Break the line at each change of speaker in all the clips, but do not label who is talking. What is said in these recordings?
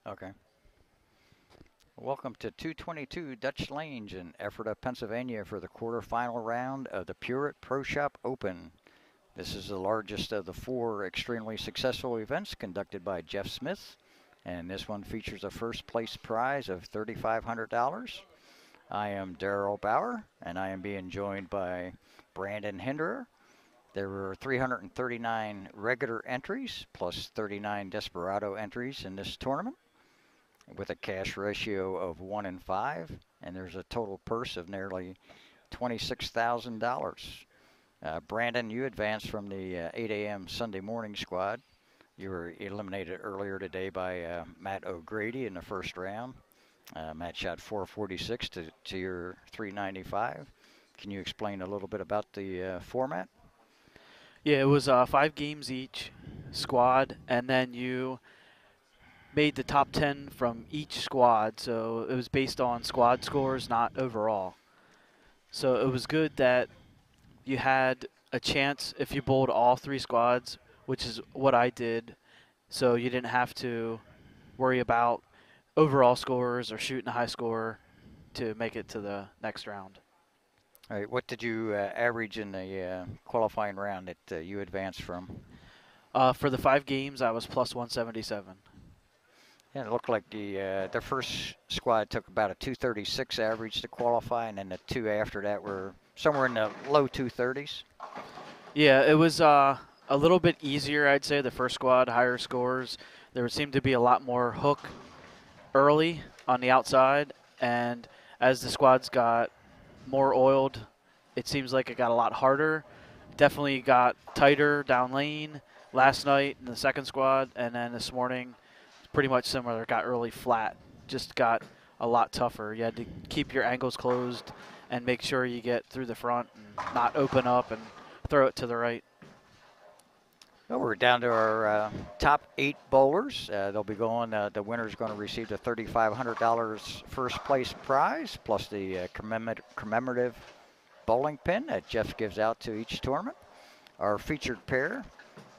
Okay. Welcome to 222 Dutch Lanes in Ephrata, Pennsylvania for the quarterfinal round of the Pureit Pro Shop Open. This is the largest of the four extremely successful events conducted by Jeff Smith, and this one features a first place prize of $3,500. I am Daryl Bauer, and I am being joined by Brandon Hinderer. There were 339 regular entries plus 39 Desperado entries in this tournament, with a cash ratio of 1 in 5, and there's a total purse of nearly $26,000. Brandon, you advanced from the 8 a.m. Sunday morning squad. You were eliminated earlier today by Matt O'Grady in the first round. Matt shot 446 to your 395. Can you explain a little bit about the format?
Yeah, it was 5 games each squad, and then you made the top 10 from each squad. So it was based on squad scores, not overall. So it was good that you had a chance if you bowled all three squads, which is what I did. So you didn't have to worry about overall scores or shooting a high score to make it to the next round.
All right, what did you average in the qualifying round that you advanced from?
For the 5 games, I was plus 177.
Yeah, it looked like the first squad took about a 236 average to qualify, and then the two after that were somewhere in the low 230s.
Yeah, it was a little bit easier, I'd say. The first squad, higher scores. There seemed to be a lot more hook early on the outside, and as the squads got more oiled, it seems like it got a lot harder. Definitely got tighter down lane last night in the second squad, and then this morning, pretty much similar. It got really flat, just got a lot tougher. You had to keep your angles closed and make sure you get through the front and not open up and throw it to the right.
Well, we're down to our top 8 bowlers. They'll be going. The winner's going to receive the $3,500 first place prize plus the commemorative bowling pin that Jeff gives out to each tournament. Our featured pair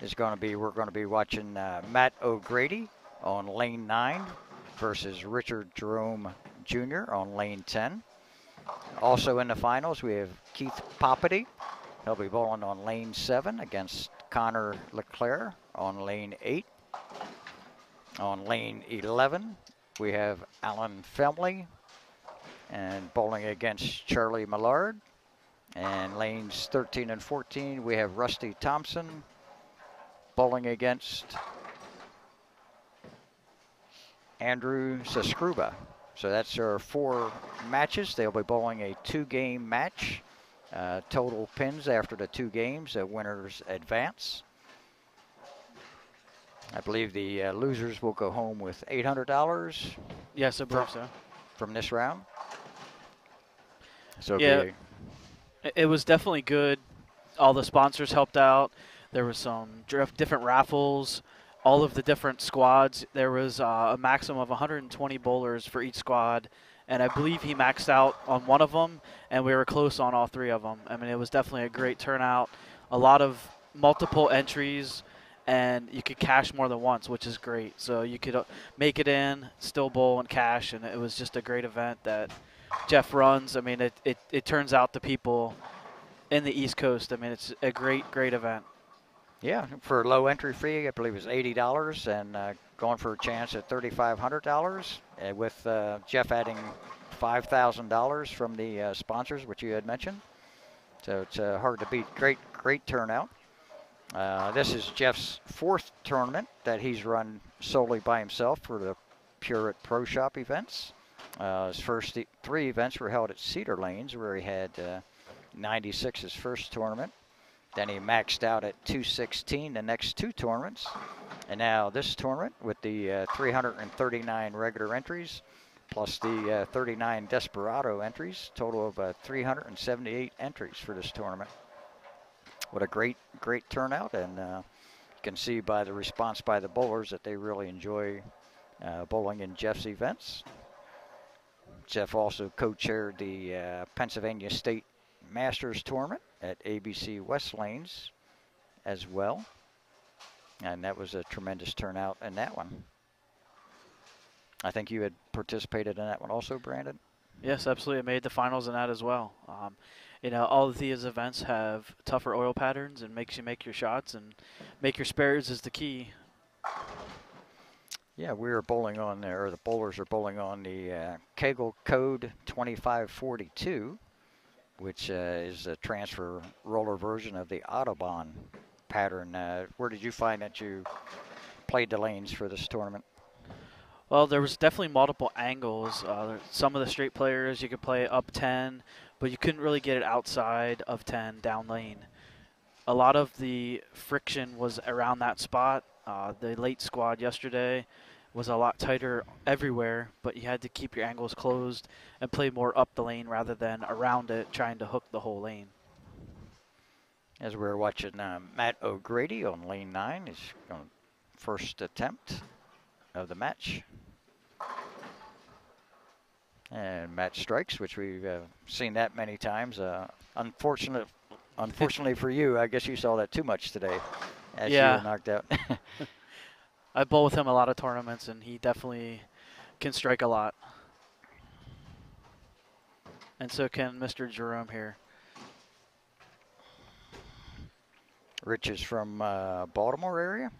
is going to be, we're going to be watching Matt O'Grady on lane 9 versus Richard Jerome Jr. on lane 10. Also in the finals, we have Keith Poppity. He'll be bowling on lane 7 against Connor LeClaire on lane 8. On lane 11, we have Alan Femley and bowling against Charlie Millard. And lanes 13 and 14, we have Rusty Thompson bowling against Andrew Saskruba. So that's our 4 matches. They'll be bowling a 2-game match. Total pins after the 2 games. The winners advance. I believe the losers will go home with $800
Yes, I believe so.
from this round. So
Yeah,
it'll be
it was definitely good. All the sponsors helped out. There was some different raffles. All of the different squads. There was a maximum of 120 bowlers for each squad, and I believe he maxed out on one of them, and we were close on all 3 of them. I mean, it was definitely a great turnout. A lot of multiple entries, and you could cash more than once, which is great. So you could make it in, still bowl and cash, and it was just a great event that Jeff runs. I mean, it turns out the people in the East Coast. I mean, it's a great event.
Yeah, for a low entry fee, I believe it's $80, and going for a chance at $3,500, with Jeff adding $5,000 from the sponsors, which you had mentioned. So it's hard to beat. Great turnout. This is Jeff's 4th tournament that he's run solely by himself for the Pureit Pro Shop events. His first 3 events were held at Cedar Lanes, where he had 96 his first tournament. Then he maxed out at 216 the next 2 tournaments. And now this tournament with the 339 regular entries plus the 39 Desperado entries, total of 378 entries for this tournament. What a great turnout, and you can see by the response by the bowlers that they really enjoy bowling in Jeff's events. Jeff also co-chaired the Pennsylvania State Masters Tournament at ABC West Lanes as well, and that was a tremendous turnout in that one. I think you had participated in that one also, Brandon.
Yes, absolutely. I made the finals in that as well. All of these events have tougher oil patterns and makes you make your shots, and make your spares is the key.
Yeah, we were bowling on there, or the bowlers are bowling on the Kegel Code 2542, which is a transfer roller version of the Autobahn pattern. Where did you find that you played the lanes for this tournament?
Well, there was definitely multiple angles. Some of the straight players you could play up 10, but you couldn't really get it outside of 10 down lane. A lot of the friction was around that spot. The late squad yesterday was a lot tighter everywhere, but you had to keep your angles closed and play more up the lane rather than around it, trying to hook the whole lane.
As we were watching Matt O'Grady on lane 9, his first attempt of the match. And Matt strikes, which we've seen that many times. Unfortunately for you, I guess you saw that too much today as you were
Yeah,
knocked out.
I bowl with him a lot of tournaments, and he definitely can strike a lot. And so can Mr. Jerome here.
Rich is from Baltimore area.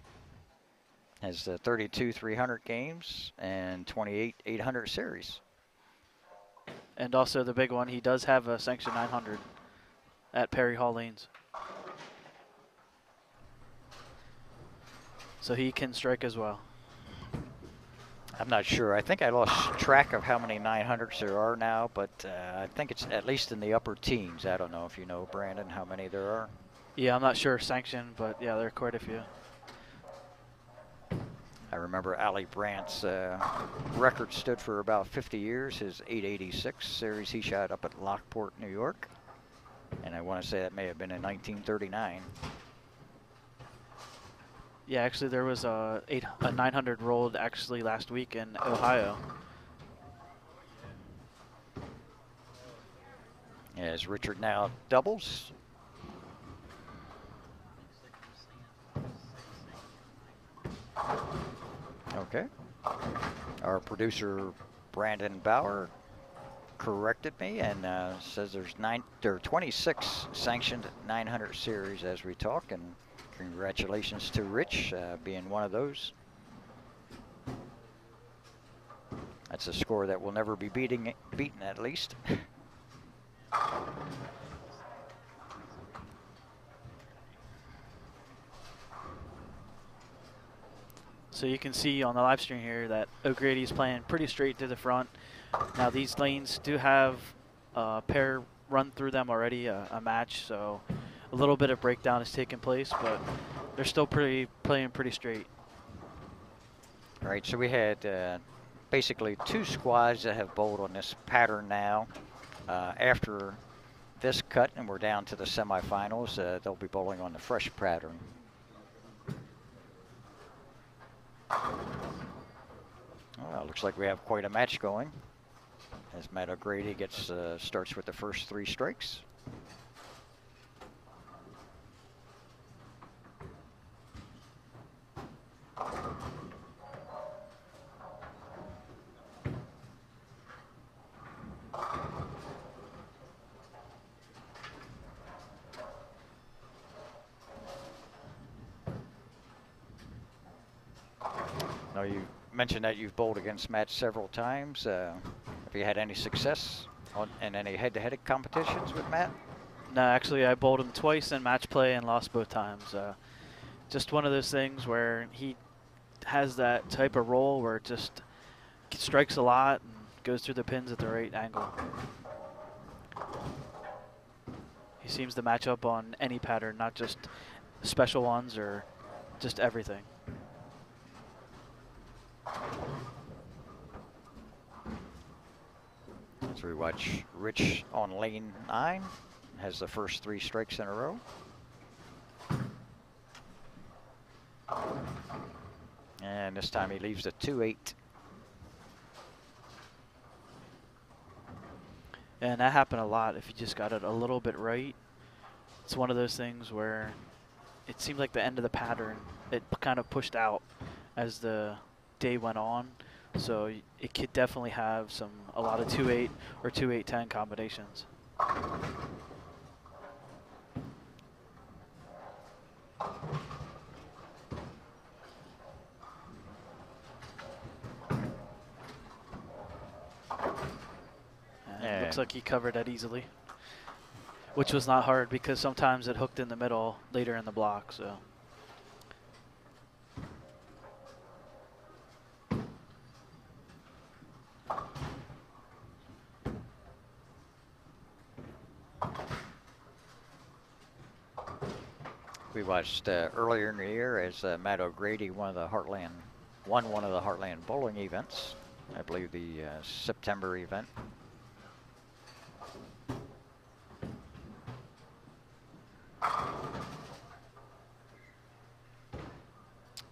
Has 32 300 games and 28 800 series.
And also the big one, he does have a sanction 900 at Perry Hall Lanes. So he can strike as well.
I'm not sure. I think I lost track of how many 900s there are now, but I think it's at least in the upper teens. I don't know if you know, Brandon, how many there are.
Yeah, I'm not sure sanction, but yeah, there are quite a few.
I remember Ali Brandt's record stood for about 50 years, his 886 series he shot up at Lockport, New York. And I want to say that may have been in 1939.
Yeah, actually there was a 900 rolled actually last week in Ohio.
As Richard now doubles. Okay. Our producer, Brandon Bauer, corrected me and says there are 26 sanctioned 900 series as we talk, and congratulations to Rich being one of those. That's a score that will never be beaten at least.
So you can see on the live stream here that O'Grady's playing pretty straight to the front. Now these lanes do have a pair run through them already, a match, so a little bit of breakdown is taking place, but they're still playing pretty straight.
All right, so we had basically two squads that have bowled on this pattern now. After this cut, and we're down to the semifinals, they'll be bowling on the fresh pattern. Well, looks like we have quite a match going as Matt O'Grady starts with the first 3 strikes. Now, you mentioned that you've bowled against Matt several times. Have you had any success in any head-to-head competitions with Matt?
No, actually I bowled him twice in match play and lost both times. Just one of those things where he has that type of roll where it just strikes a lot and goes through the pins at the right angle. He seems to match up on any pattern, not just special ones or just everything.
As we watch Rich on lane 9, has the first 3 strikes in a row. And this time he leaves a 2-8.
And that happened a lot if you just got it a little bit right. It's one of those things where it seemed like the end of the pattern, it kind of pushed out as the day went on. So it could definitely have a lot of 2-8 or 2-8-10 combinations. And looks
And
like he covered that easily, which was not hard because sometimes it hooked in the middle later in the block. So.
we watched earlier in the year as Matt O'Grady won one of the Heartland bowling events. I believe the September event.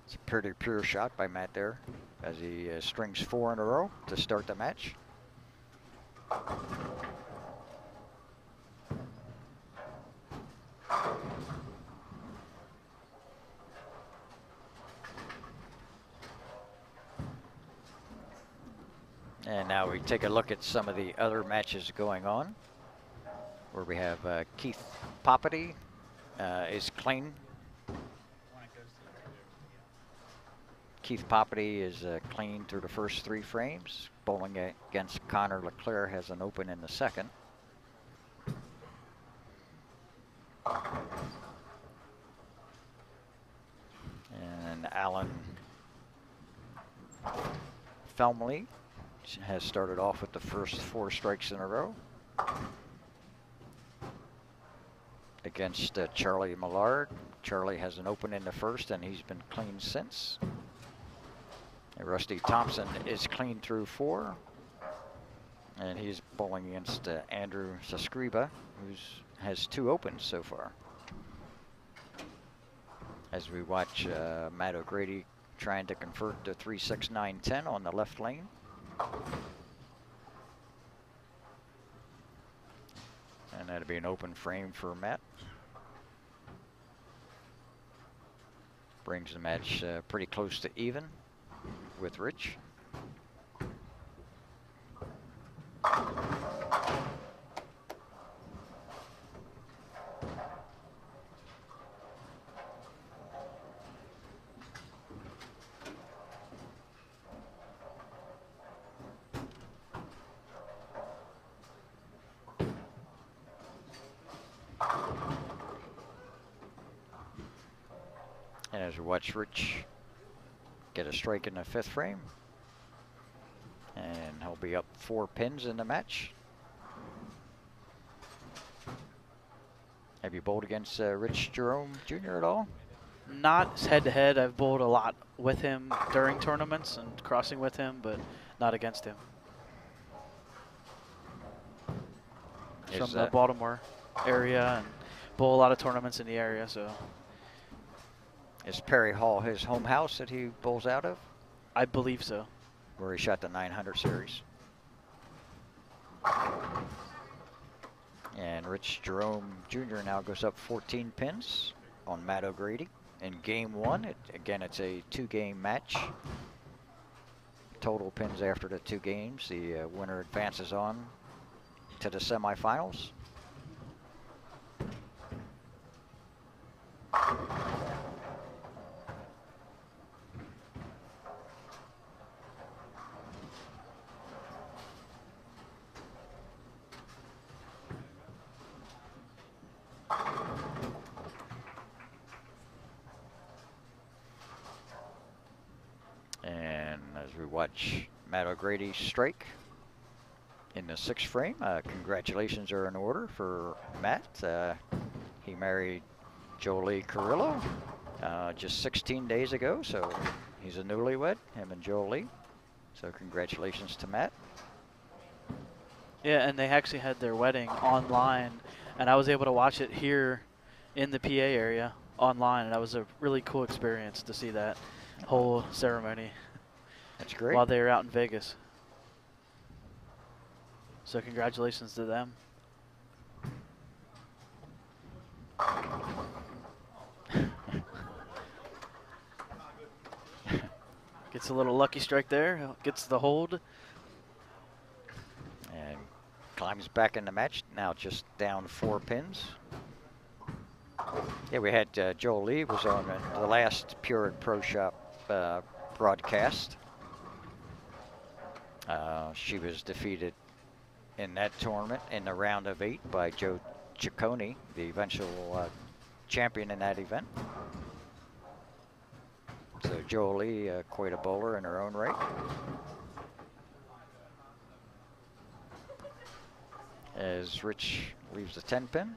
It's a pretty pure shot by Matt there as he strings 4 in a row to start the match. And now we take a look at some of the other matches going on, where we have Keith Poppity is clean. Keith Poppity is clean through the first 3 frames. Bowling against Connor LeClaire has an open in the second. And Alan Felmley has started off with the first 4 strikes in a row against Charlie Millard. Charlie has an open in the first, and he's been clean since. And Rusty Thompson is clean through 4, and he's bowling against Andrew Sascriba, who has 2 opens so far. As we watch Matt O'Grady trying to convert to 3, 6, 9, 10 on the left lane. And that'll be an open frame for Matt. Brings the match pretty close to even with Rich. And as we watch Rich get a strike in the 5th frame, and he'll be up 4 pins in the match. Have you bowled against Rich Jerome Jr. at all?
Not head-to-head. I've bowled a lot with him during tournaments and crossing with him, but not against him. From the Baltimore area and bowl a lot of tournaments in the area. So.
Is Perry Hall his home house that he bowls out of?
I believe so.
Where he shot the 900 series. And Rich Jerome Jr. now goes up 14 pins on Matt O'Grady in game 1. Again, it's a 2-game match. Total pins after the 2 games. The winner advances on to the semifinals. And as we watch Matt O'Grady strike in the 6th frame, congratulations are in order for Matt. He married Jolie Carrillo just 16 days ago, so he's a newlywed, him and Jolie. So congratulations to Matt.
Yeah, and they actually had their wedding online, and I was able to watch it here in the PA area online, and that was a really cool experience to see that whole ceremony.
That's great.
While they were out in Vegas. So congratulations to them. Gets a little lucky strike there. Gets the hold.
And climbs back in the match. Now just down 4 pins. Yeah, we had Joel Lee was on the last Pure Pro Shop broadcast. She was defeated in that tournament in the round of 8 by Joe Ciccone, the eventual champion in that event. So Joel Lee, quite a bowler in her own right. As Rich leaves the 10 pin.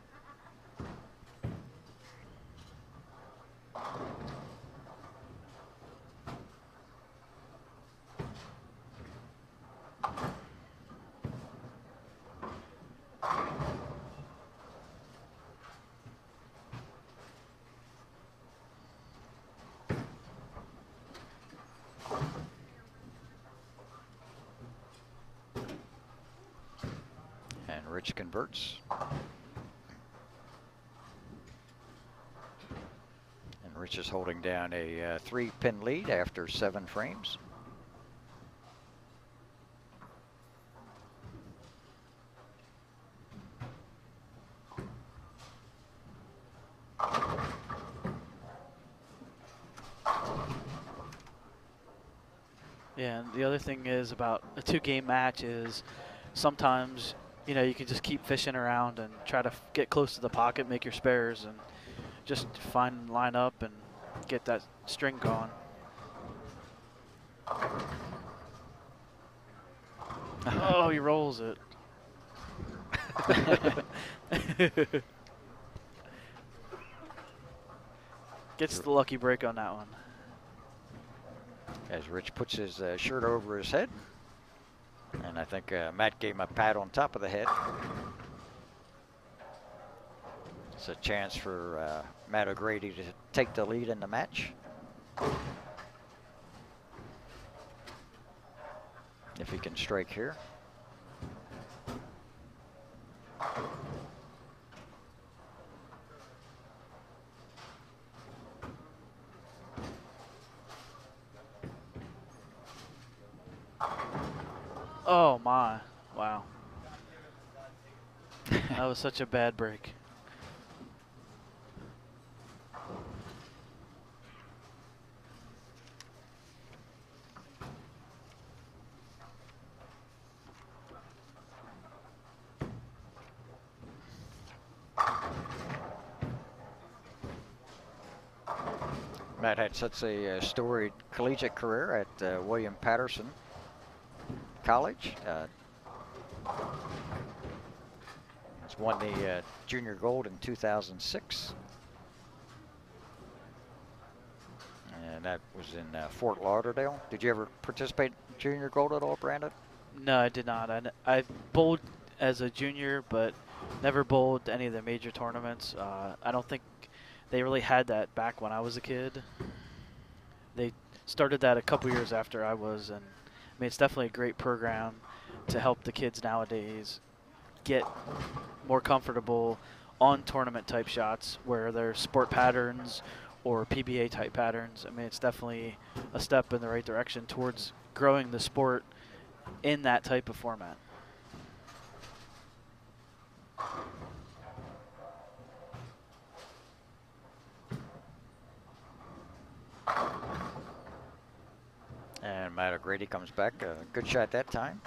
And Rich converts. And Rich is holding down a 3-pin lead after 7 frames.
Yeah, and the other thing is about a 2-game match is sometimes, you know, you can just keep fishing around and try to get close to the pocket, make your spares, and just find line up and get that string going. Oh, he rolls it. Gets the lucky break on that one.
As Rich puts his shirt over his head. And I think Matt gave him a pat on top of the head. It's a chance for Matt O'Grady to take the lead in the match. If he can strike here.
Oh my, wow. That was such a bad break.
Matt had such a storied collegiate career at William Patterson College. He's won the junior gold in 2006. And that was in Fort Lauderdale. Did you ever participate in junior gold at all, Brandon?
No, I did not. I bowled as a junior, but never bowled any of the major tournaments. I don't think they really had that back when I was a kid. They started that a couple years after I was, and I mean, it's definitely a great program to help the kids nowadays get more comfortable on tournament type shots where there's sport patterns or PBA type patterns. I mean, it's definitely a step in the right direction towards growing the sport in that type of format.
And Matt O'Grady comes back. Good shot that time.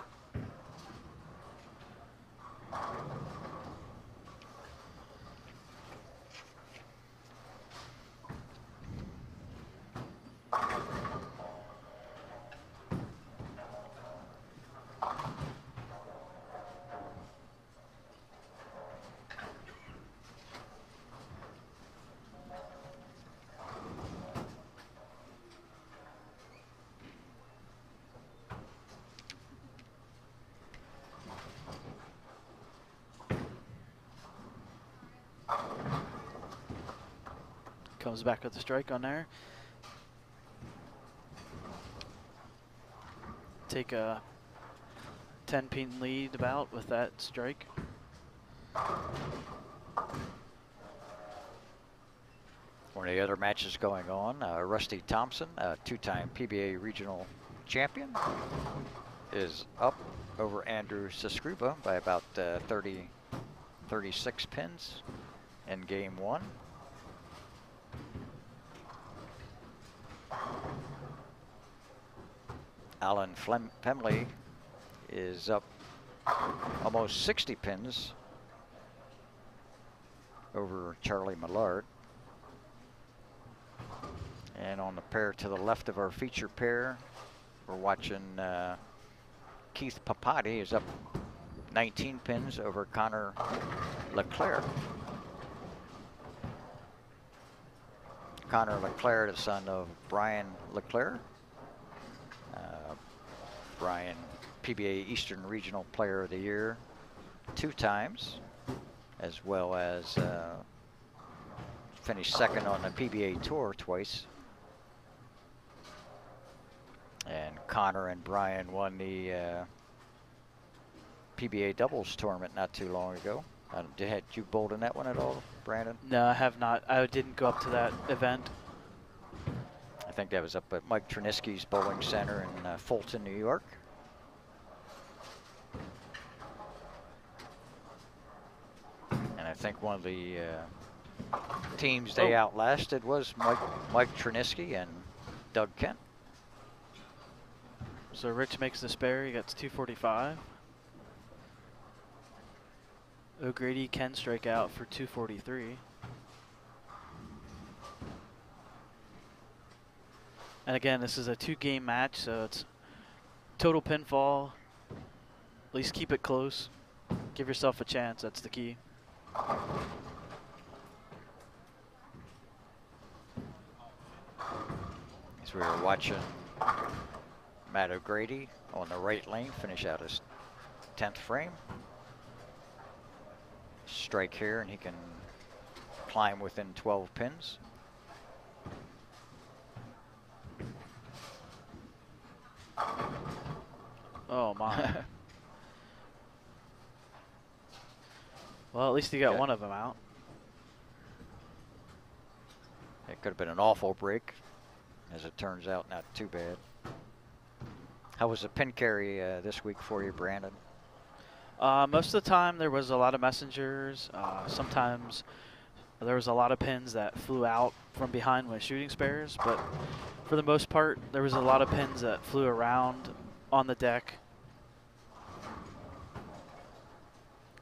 Comes back with the strike on there. Take a 10-pin lead about with that strike.
One of the other matches going on, Rusty Thompson, a two-time PBA regional champion, is up over Andrew Sescruba by about 36 pins in game one. Alan Femley is up almost 60 pins over Charlie Millard. And on the pair to the left of our feature pair, we're watching Keith Papati is up 19 pins over Connor Leclerc. Connor Leclerc, the son of Brian Leclerc. Brian, PBA Eastern Regional Player of the Year 2 times, as well as finished second on the PBA Tour twice. And Connor and Brian won the PBA doubles tournament not too long ago. Had you bowled in that one at all, Brandon?
No, I have not. I didn't go up to that event.
I think that was up at Mike Triniski's Bowling Center in Fulton, New York. And I think one of the teams they outlasted was Mike Triniski and Doug Kent.
So Rich makes the spare. He gets 245. O'Grady can strike out for 243. And again, this is a 2-game match, so it's total pinfall. At least keep it close. Give yourself a chance. That's the key.
As we were watching Matt O'Grady on the right lane finish out his 10th frame. Strike here and he can climb within 12 pins.
Oh my. Well, at least he got one of them out.
It could have been an awful break. As it turns out, not too bad. How was the pin carry this week for you, Brandon?
Most of the time there was a lot of messengers. Sometimes there was a lot of pins that flew out from behind with shooting spares, but for the most part there was a lot of pins that flew around on the deck.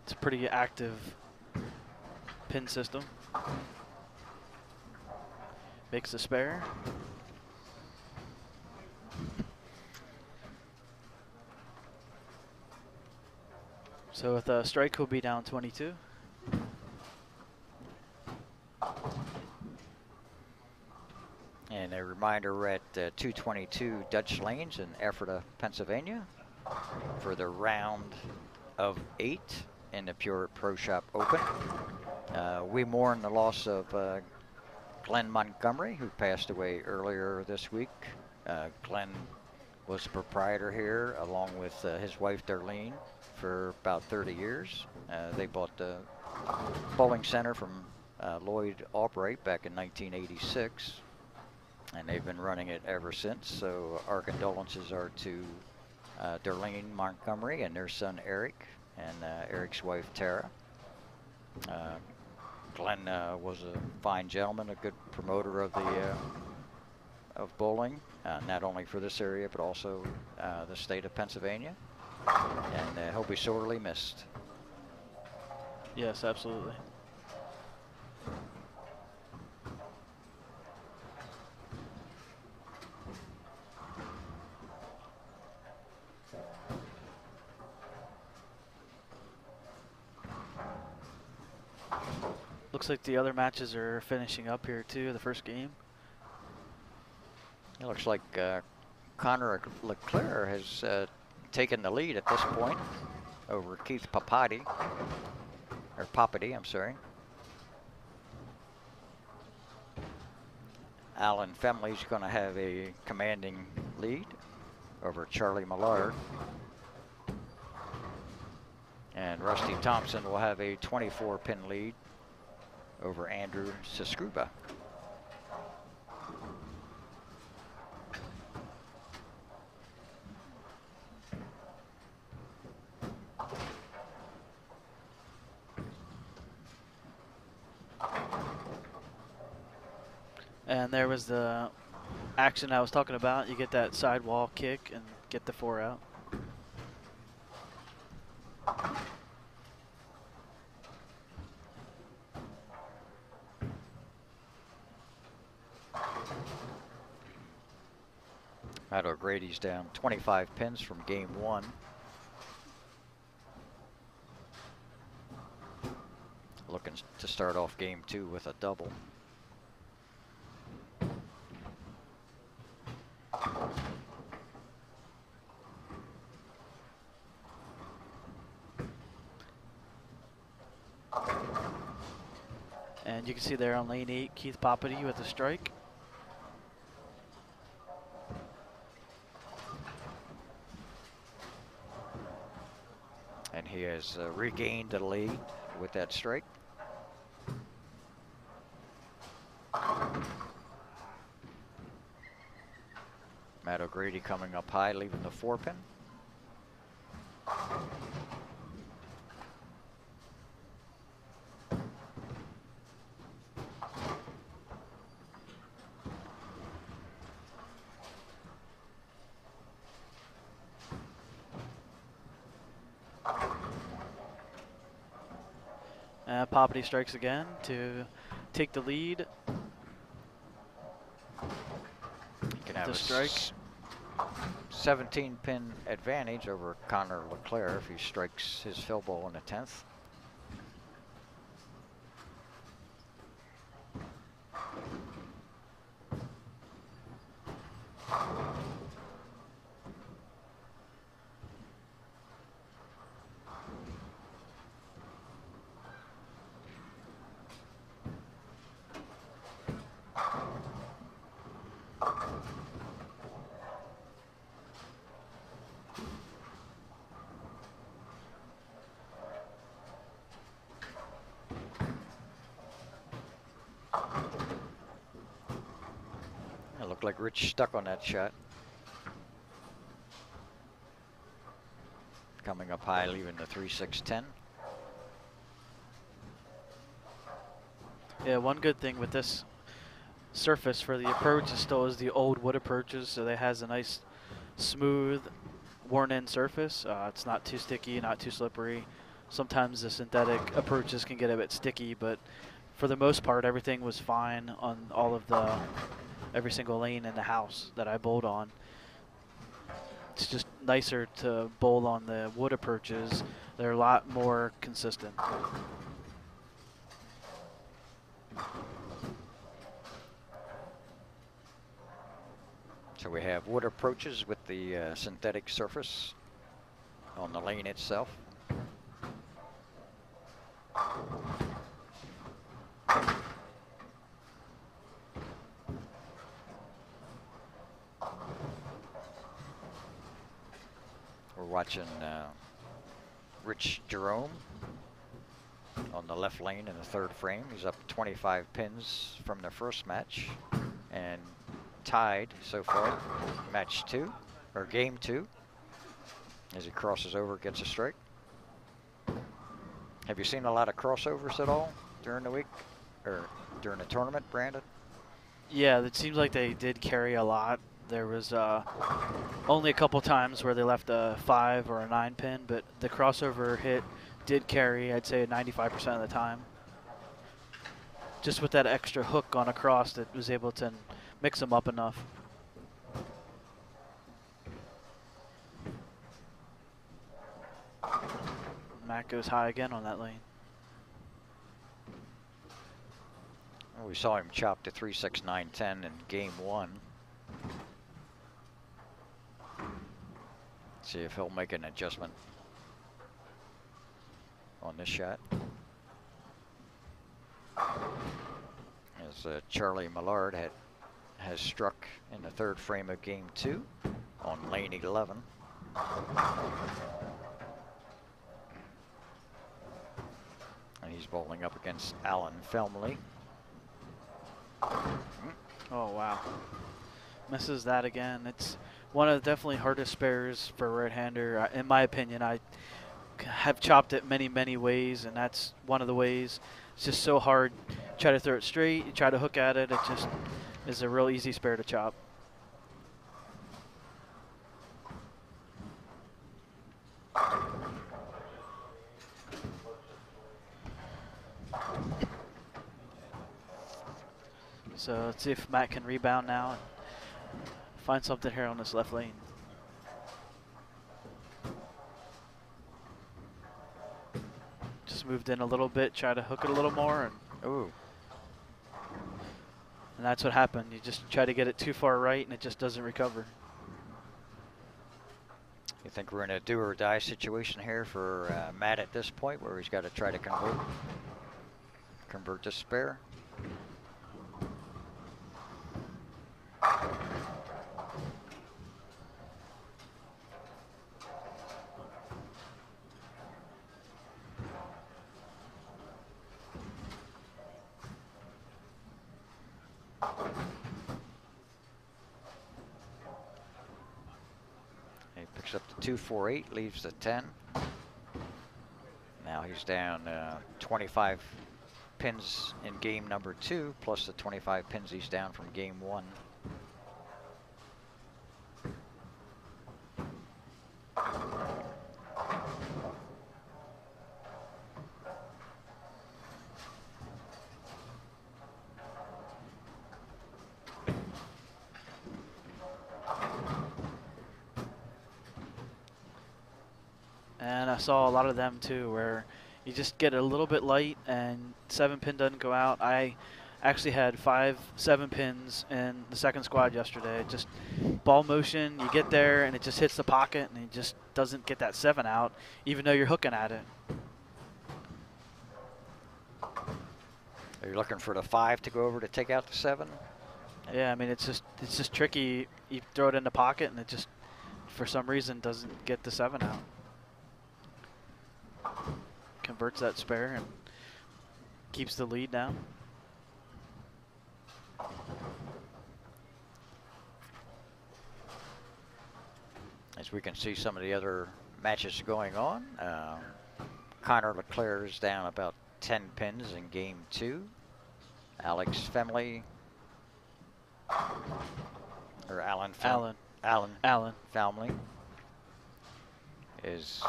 It's a pretty active pin system. Makes a spare. So with a strike, we'll be down 22.
And a reminder, we're at 222 Dutch Lanes in Ephrata, Pennsylvania for the round of 8 in the Pure Pro Shop Open. We mourn the loss of Glenn Montgomery, who passed away earlier this week. Glenn was the proprietor here along with his wife Darlene for about 30 years. They bought the bowling center from Lloyd Albright back in 1986, and they've been running it ever since. So our condolences are to Darlene Montgomery and their son Eric and Eric's wife Tara. Glenn was a fine gentleman, a good promoter of the of bowling, not only for this area but also the state of Pennsylvania, and he'll be sorely missed.
Yes, absolutely. Looks like the other matches are finishing up here too, the first game.
It looks like Connor Leclerc has taken the lead at this point over Keith Papati, or Papati, I'm sorry. Alan Femley's going to have a commanding lead over Charlie Millard. And Rusty Thompson will have a 24-pin lead over Andrew Sescruba.
And there was the action I was talking about. You get that sidewall kick and get the 4 out.
Matt O'Grady's down 25 pins from game 1. Looking to start off game 2 with a double.
And you can see there on lane 8, Keith Poppity with the strike.
And he has regained the lead with that strike. Matt O'Grady coming up high, leaving the 4-pin.
Poppity strikes again to take the lead.
He can have
The
a
strike.
17-pin advantage over Connor LeClaire if he strikes his fill ball in the 10th. It looked like Rich stuck on that shot. Coming up high, leaving the 3-6-10.
Yeah, one good thing with this surface for the approach is still is the old wood approaches, so it has a nice, smooth, worn-in surface. It's not too sticky, not too slippery. Sometimes the synthetic approaches can get a bit sticky, but for the most part, everything was fine on all of every single lane in the house that I bowled on. It's just nicer to bowl on the wood approaches. They're a lot more consistent.
So we have wood approaches with the synthetic surface on the lane itself. We're watching Rich Jerome on the left lane in the 3rd frame. He's up 25 pins from the first match and tied so far, match 2, or game 2, as he crosses over, gets a strike. Have you seen a lot of crossovers at all during the week, or during the tournament, Brandon?
Yeah, it seems like they did carry a lot. There was only a couple times where they left a 5 or a 9 pin, but the crossover hit did carry, I'd say 95% of the time. Just with that extra hook on a cross that was able to mix them up enough. Matt goes high again on that lane.
Well, we saw him chop to 3-6-9-10 in game 1. See if he'll make an adjustment on this shot. As Charlie Millard has struck in the 3rd frame of game 2 on lane 11. And he's bowling up against Alan Felmley.
Oh, wow. Misses that again. It's one of the definitely hardest spares for a right-hander. In my opinion, I have chopped it many, many ways, and that's one of the ways. It's just so hard. Try to throw it straight, you try to hook at it, it just is a real easy spare to chop. So let's see if Matt can rebound now and find something here on this left lane. Just moved in a little bit, try to hook it a little more,
Ooh.
and that's what happened. You just try to get it too far right, and it just doesn't recover.
You think we're in a do or die situation here for Matt at this point, where he's got to try to convert this spare? He picks up the 248, leaves the 10. Now he's down 25 pins in game number 2, plus the 25 pins he's down from game 1.
And I saw a lot of them too, where you just get a little bit light and 7 pin doesn't go out. I actually had 5 7 pins in the second squad yesterday. Just ball motion, you get there and it just hits the pocket and it just doesn't get that 7 out, even though you're hooking at it.
Are you looking for the 5 to go over to take out the 7?
Yeah, I mean it's just tricky. You throw it in the pocket and it just, for some reason, doesn't get the 7 out. Converts that spare and keeps the lead down.
As we can see some of the other matches going on, Connor LeClaire is down about 10 pins in game 2. Alex Femley, or Alan Family is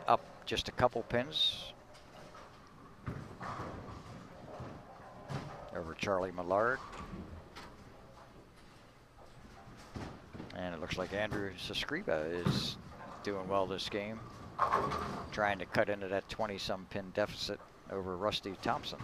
up just a couple pins over Charlie Millard. And it looks like Andrew Sescriba is doing well this game, trying to cut into that 20-some pin deficit over Rusty Thompson.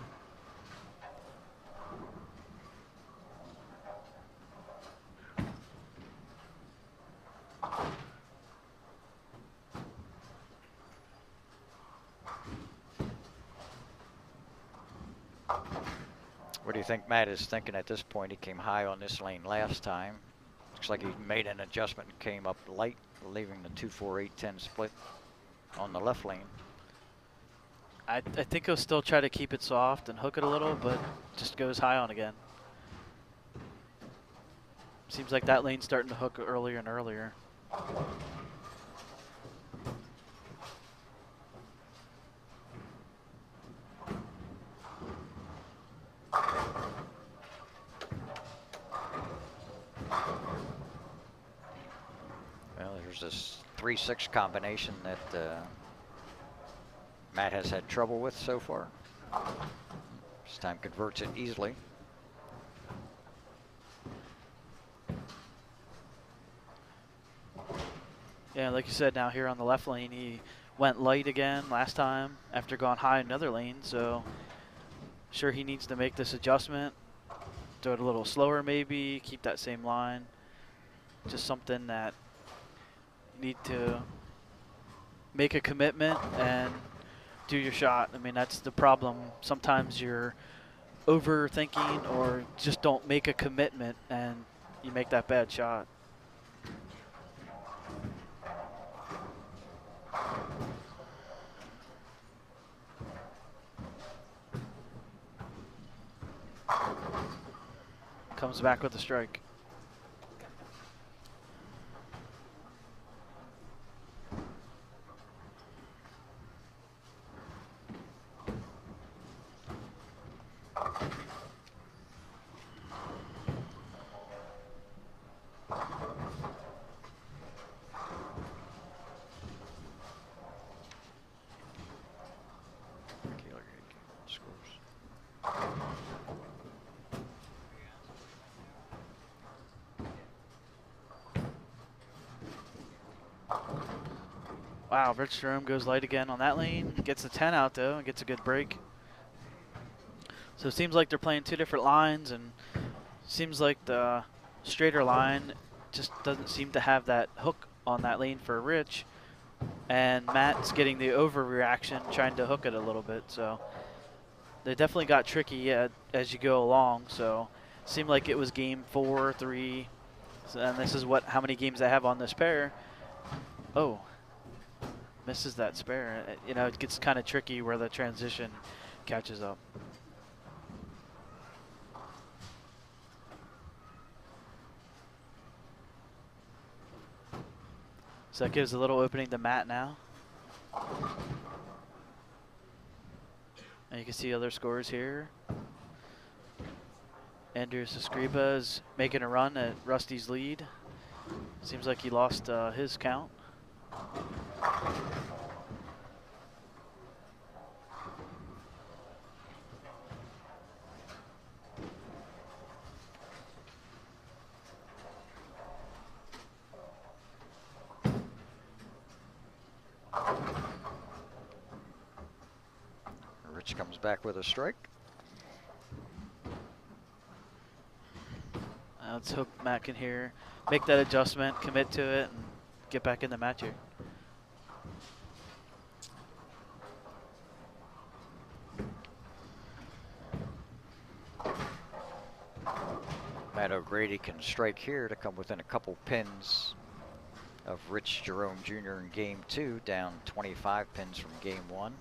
What do you think Matt is thinking at this point? He came high on this lane last time. Looks like he made an adjustment and came up light, leaving the 2-4-8-10 split on the left lane.
I think he'll still try to keep it soft and hook it a little, but just goes high on again. Seems like that lane's starting to hook earlier and earlier.
Well, there's this 3-6 combination that Matt has had trouble with so far. This time converts it easily.
Yeah, like you said, now here on the left lane, he went light again last time after going high in another lane, so sure he needs to make this adjustment, do it a little slower maybe, keep that same line. Just something that you need to make a commitment and do your shot. I mean, that's the problem. Sometimes you're overthinking or just don't make a commitment and you make that bad shot. Comes back with a strike. Wow, Rich Jerome goes light again on that lane. Gets the 10 out though and gets a good break. So it seems like they're playing two different lines, and seems like the straighter line just doesn't seem to have that hook on that lane for Rich. And Matt's getting the overreaction, trying to hook it a little bit. So they definitely got tricky as you go along. So it seemed like it was game 4, 3. So, and this is how many games I have on this pair. Oh, misses that spare. You know, it gets kind of tricky where the transition catches up. So that gives a little opening to Matt now. And you can see other scores here. Andrew Sescriba is making a run at Rusty's lead. Seems like he lost his count.
Rich comes back with a strike.
Let's hope Matt can here make that adjustment, commit to it, and get back in the match here.
Matt O'Grady can strike here to come within a couple pins of Rich Jerome Jr. in game 2, down 25 pins from game 1.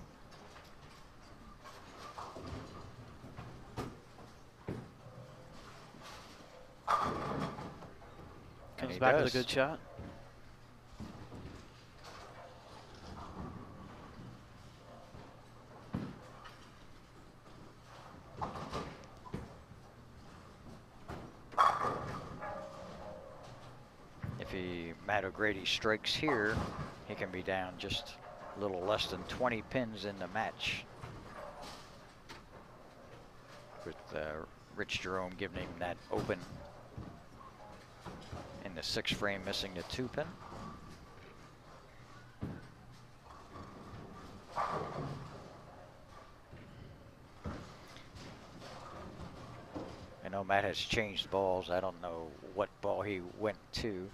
Comes back with a good shot.
Matt O'Grady strikes here, he can be down just a little less than 20 pins in the match, with Rich Jerome giving him that open in the 6th frame, missing the 2-pin. I know Matt has changed balls. I don't know what ball he went to.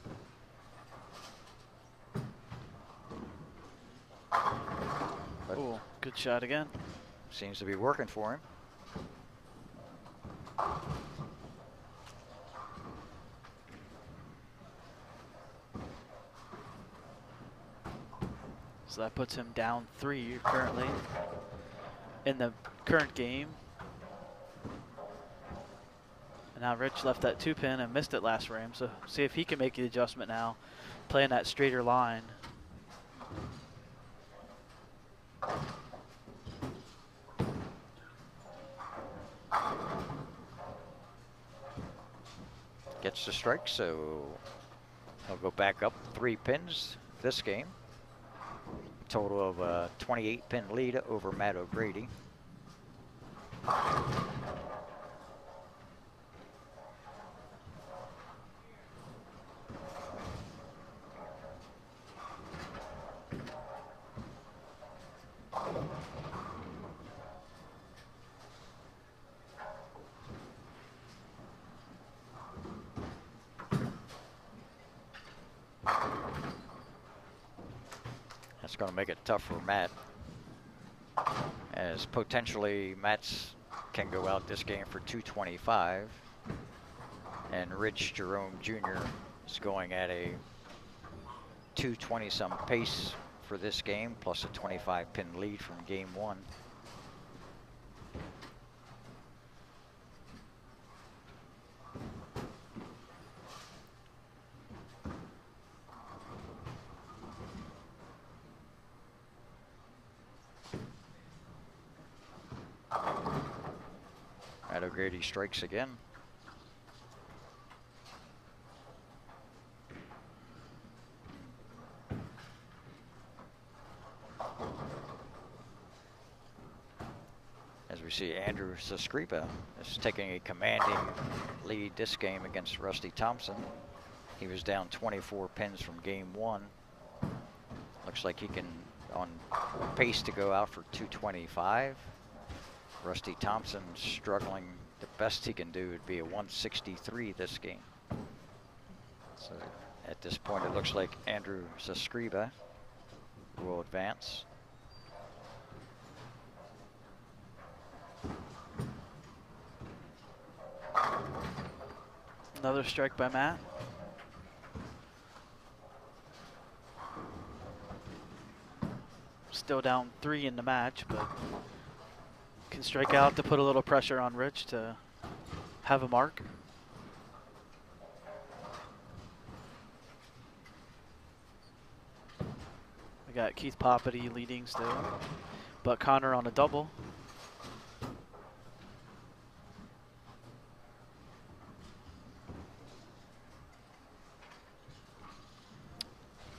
Oh, good shot again.
Seems to be working for him.
So that puts him down 3 currently in the current game. And now Rich left that 2-pin and missed it last frame. So see if he can make the adjustment now, playing that straighter line.
Gets the strike, so he'll go back up 3 pins this game. Total of a 28-pin lead over Matt O'Grady. That's going to make it tough for Matt, as potentially Matt's can go out this game for 225, and Rich Jerome Jr. is going at a 220-some pace for this game, plus a 25-pin lead from game 1. Matt O'Grady strikes again. As we see, Andrew Sescriba is taking a commanding lead this game against Rusty Thompson. He was down 24 pins from game 1. Looks like he can on pace to go out for 225. Rusty Thompson struggling. The best he can do would be a 163 this game. So at this point, it looks like Andrew Zascriba will advance.
Another strike by Matt. Still down 3 in the match, but can strike out to put a little pressure on Rich to have a mark. We got Keith Poppity leading still, but Connor on a double.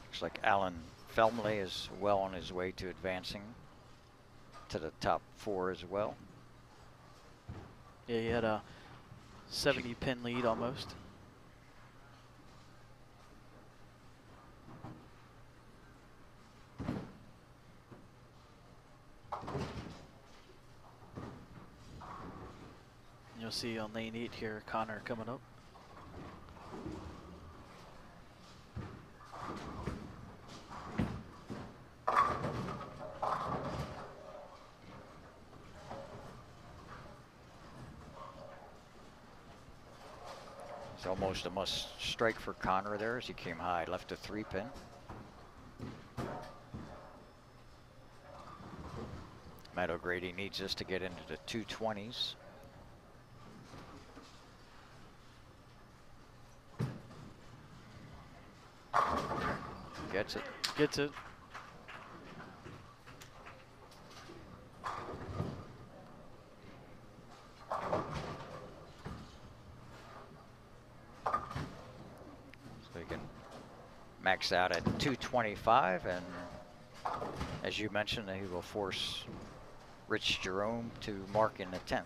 Looks like Alan Felmley is well on his way to advancing to the top 4 as well.
Yeah, he had a 70 pin lead almost. You'll see on lane 8 here, Connor coming up.
It's almost a must strike for Connor there as he came high, left a 3-pin. Matt O'Grady needs this to get into the 220s. Gets it.
Gets it.
So he can max out at 225, and as you mentioned, he will force Rich Jerome to mark in the 10th.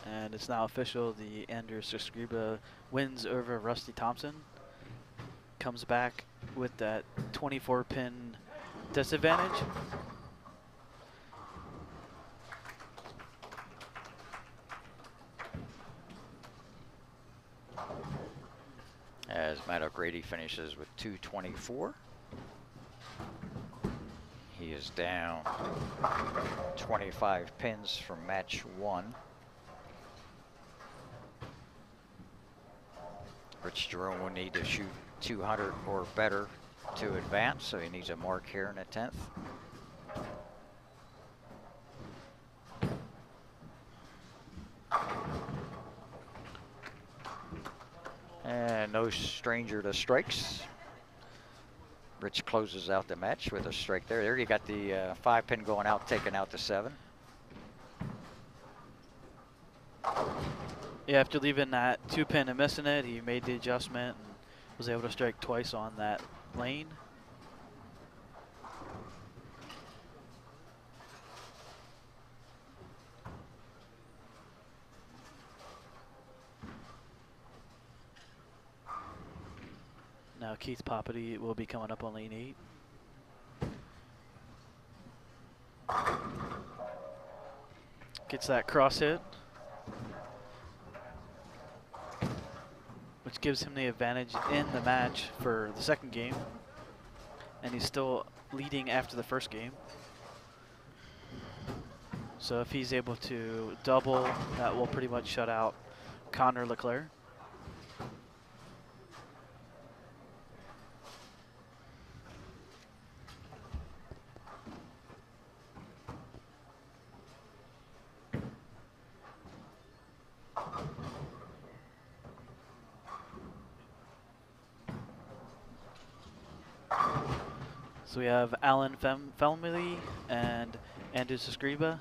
And it's now official, the Andrew Zascriba wins over Rusty Thompson. Comes back with that 24 pin disadvantage.
As Matt O'Grady finishes with 224. He is down 25 pins from match 1. Rich Jerome will need to shoot 200 or better to advance, so he needs a mark here in the 10th. And no stranger to strikes. Rich closes out the match with a strike there. There you got the 5-pin going out, taking out the 7.
Yeah, after leaving that 2-pin and missing it, he made the adjustment and was able to strike twice on that lane. Now Keith Poppity will be coming up on lane 8. Gets that cross hit, which gives him the advantage in the match for the second game. And he's still leading after the first game. So if he's able to double, that will pretty much shut out Connor Leclerc. So we have Alan Felmley and Andrew Zascriba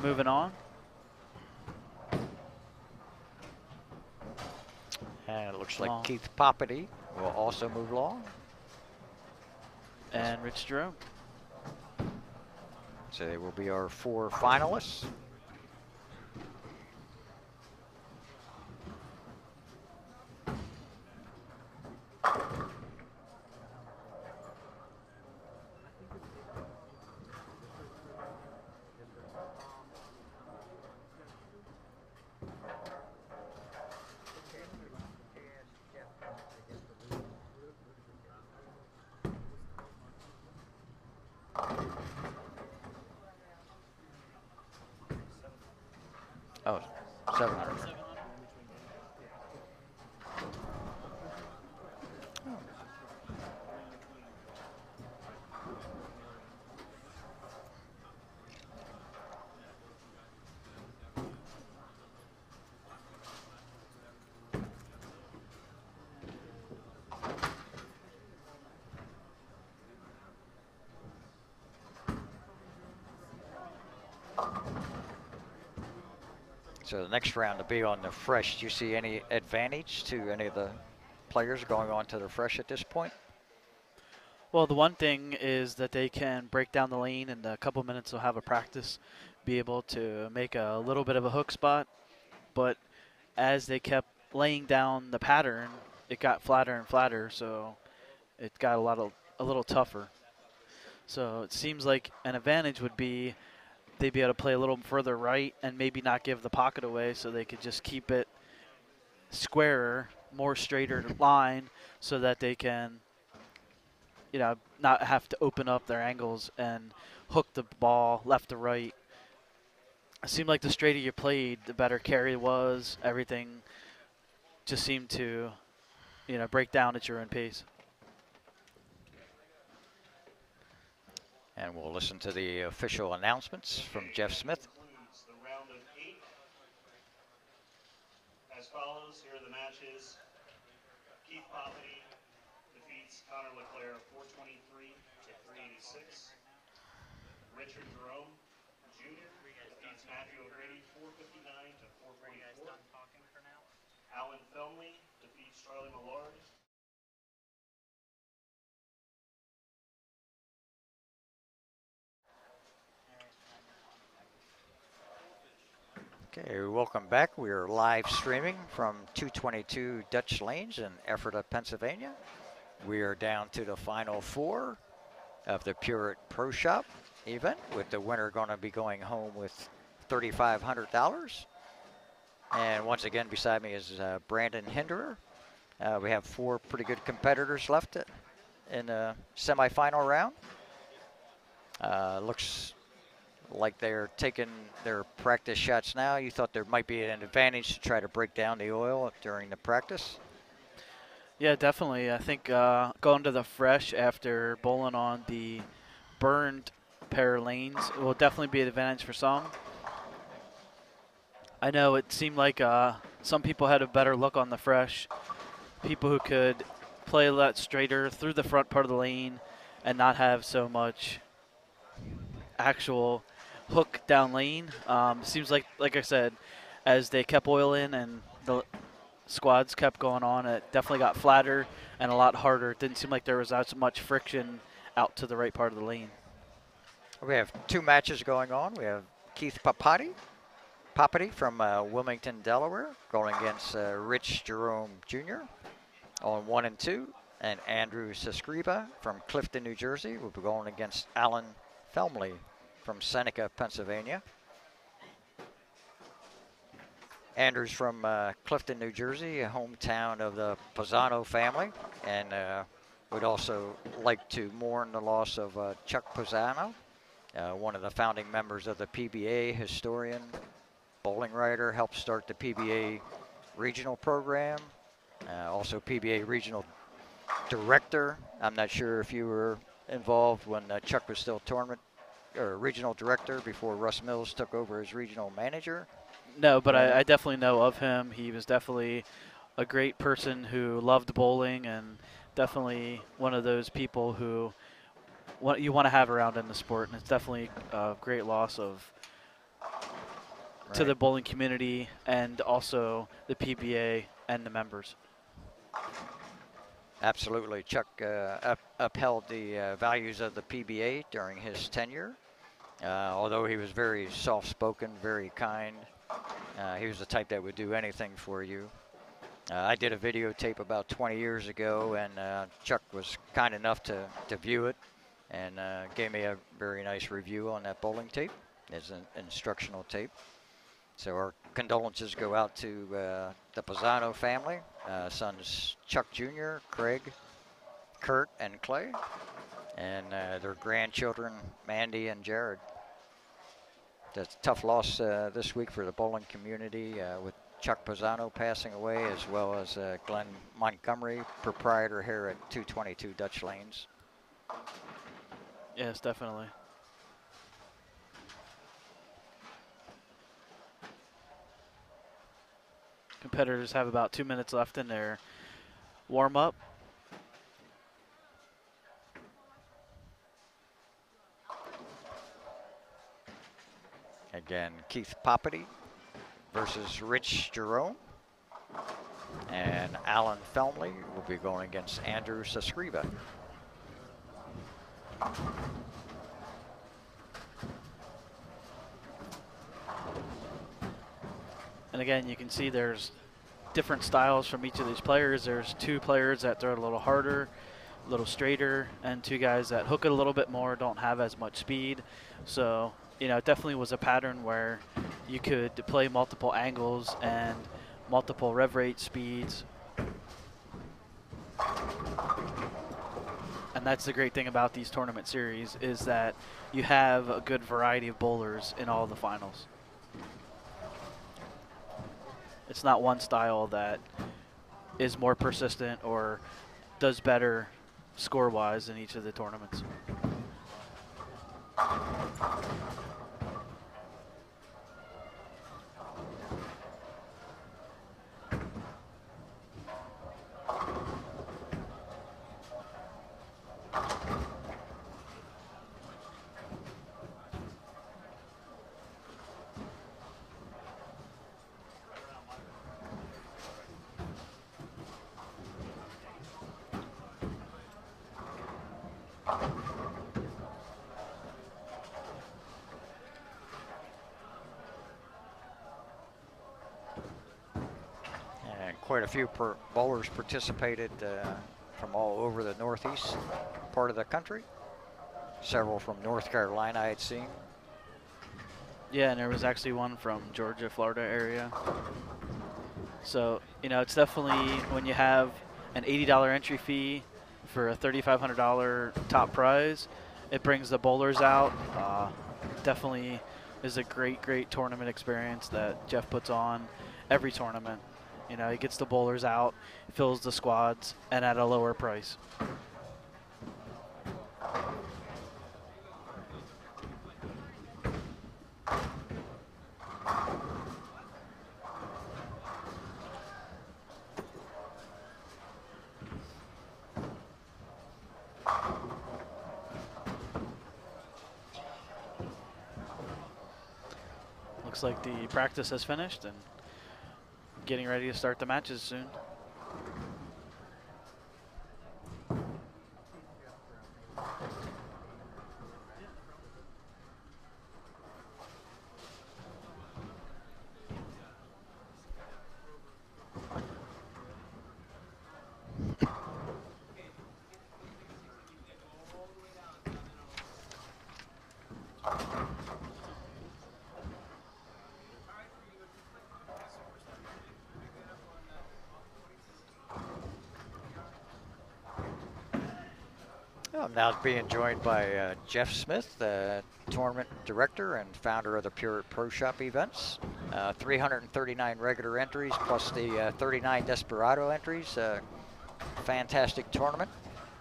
moving on.
And it looks like Keith Poppity will also move along.
And Rich Jerome.
So they will be our 4 finalists. Oh, 700. So the next round to be on the fresh. Do you see any advantage to any of the players going on to the fresh at this point?
Well, the one thing is that they can break down the lane in a couple minutes. They'll have a practice, be able to make a little bit of a hook spot. But as they kept laying down the pattern, it got flatter and flatter, so it got a little tougher. So it seems like an advantage would be they'd be able to play a little further right and maybe not give the pocket away, so they could just keep it squarer, more straighter line, so that they can, not have to open up their angles and hook the ball left to right. It seemed like the straighter you played, the better carry was. Everything just seemed to, break down at your own pace.
And we'll listen to the official announcements from Jeff Smith.
The round of 8 as follows. Here are the matches. Keith Poppy defeats Connor LeClaire 423 to 386. Richard Jerome Jr. defeats Matthew O'Grady 459 to 444. Alan Felmley defeats Charlie Millard.
Okay, welcome back. We are live streaming from 222 Dutch Lanes in Ephrata, Pennsylvania. We are down to the final 4 of the Pureit Pro Shop event, with the winner going to be going home with $3,500. And once again, beside me is Brandon Hinderer. We have 4 pretty good competitors left in the semifinal round. Looks like they're taking their practice shots now. You thought there might be an advantage to try to break down the oil during the practice?
Yeah, definitely. I think going to the fresh after bowling on the burned pair of lanes will definitely be an advantage for some. I know it seemed like some people had a better look on the fresh. People who could play a lot straighter through the front part of the lane and not have so much actual hook down lane. Seems like I said, as they kept oiling and the squads kept going on, it definitely got flatter and a lot harder. It didn't seem like there was as much friction out to the right part of the lane.
We have 2 matches going on. We have Keith Papati from Wilmington, Delaware, going against Rich Jerome Jr. on 1 and 2. And Andrew Sescriba from Clifton, New Jersey, will be going against Alan Felmley from Seneca, Pennsylvania. Andrew's from Clifton, New Jersey, a hometown of the Pisano family, and would also like to mourn the loss of Chuck Pisano, one of the founding members of the PBA, historian, bowling writer, helped start the PBA regional program, also PBA regional director. I'm not sure if you were involved when Chuck was still tournament or regional director before Russ Mills took over as regional manager.
No, but I definitely know of him. He was definitely a great person who loved bowling, and definitely one of those people who you want to have around in the sport. And it's definitely a great loss to the bowling community and also the PBA and the members.
Absolutely. Chuck upheld the values of the PBA during his tenure, Although he was very soft-spoken, very kind, he was the type that would do anything for you. I did a videotape about 20 years ago, and Chuck was kind enough to view it and gave me a very nice review on that bowling tape as an instructional tape. So our condolences go out to the Pisano family, sons Chuck Jr., Craig, Kurt, and Clay, and their grandchildren, Mandy and Jared. That's a tough loss this week for the bowling community with Chuck Pisano passing away, as well as Glenn Montgomery, proprietor here at 222 Dutch Lanes.
Yes, definitely. Competitors have about 2 minutes left in their warm-up.
Again, Keith Poppity versus Rich Jerome. And Alan Felmley will be going against Andrew Sascriva.
And again, you can see there's different styles from each of these players. There's 2 players that throw it a little harder, a little straighter, and 2 guys that hook it a little bit more, don't have as much speed. So, you know, it definitely was a pattern where you could play multiple angles and multiple rev rate speeds. And that's the great thing about these tournament series, is that you have a good variety of bowlers in all the finals. It's not one style that is more persistent or does better score-wise in each of the tournaments.
Quite a few bowlers participated from all over the northeast part of the country. Several from North Carolina I had seen.
Yeah, and there was actually one from Georgia, Florida area. So, you know, it's definitely, when you have an $80 entry fee for a $3,500 top prize, it brings the bowlers out. Definitely is a great, great tournament experience that Jeff puts on every tournament. You know, he gets the bowlers out, fills the squads, and at a lower price. Looks like the practice has finished and getting ready to start the matches soon.
I'm now being joined by Jeff Smith, the tournament director and founder of the Pure Pro Shop events. 339 regular entries plus the 39 Desperado entries. Fantastic tournament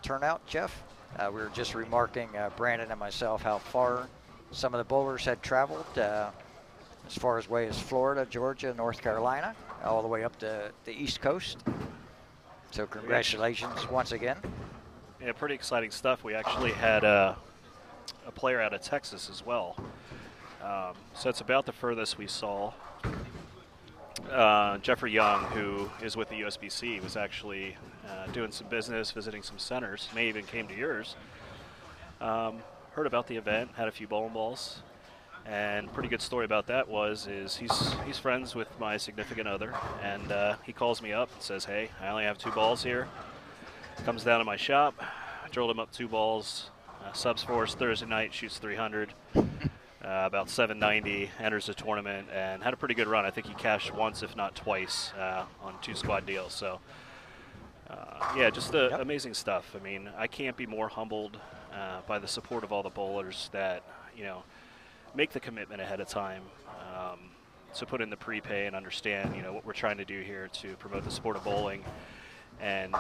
turnout, Jeff. We were just remarking, Brandon and myself, how far some of the bowlers had traveled, as far as way as Florida, Georgia, North Carolina, all the way up to the East Coast. So congratulations once again.
Yeah, pretty exciting stuff. We actually had a player out of Texas as well. So it's about the furthest we saw. Jeffrey Young, who is with the USBC, was actually doing some business, visiting some centers, may even came to yours. Heard about the event, had a few bowling balls,
And pretty good story about that is he's friends with my significant other, and he calls me up and says, "Hey, I only have 2 balls here." Comes down to my shop, drilled him up 2 balls. Subs for us Thursday night, shoots 300, about 790, enters the tournament, and had a pretty good run. I think he cashed once, if not twice, on 2 squad deals. So, yeah, just amazing stuff. I mean, I can't be more humbled by the support of all the bowlers that, make the commitment ahead of time to put in the prepay and understand, what we're trying to do here to promote the sport of bowling. And,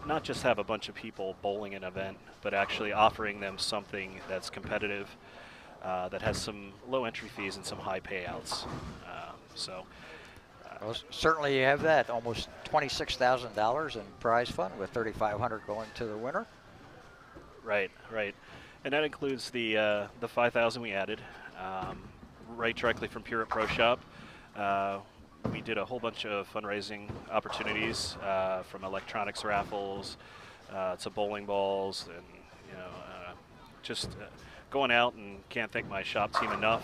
not just have a bunch of people bowling an event, but actually offering them something that's competitive, that has some low entry fees and some high payouts.
Well, certainly you have that, almost $26,000 in prize fund with $3,500 going to the winner.
Right. And that includes the 5,000 we added, right directly from Pure Pro Shop. We did a whole bunch of fundraising opportunities, from electronics raffles to bowling balls, and just going out, and can't thank my shop team enough,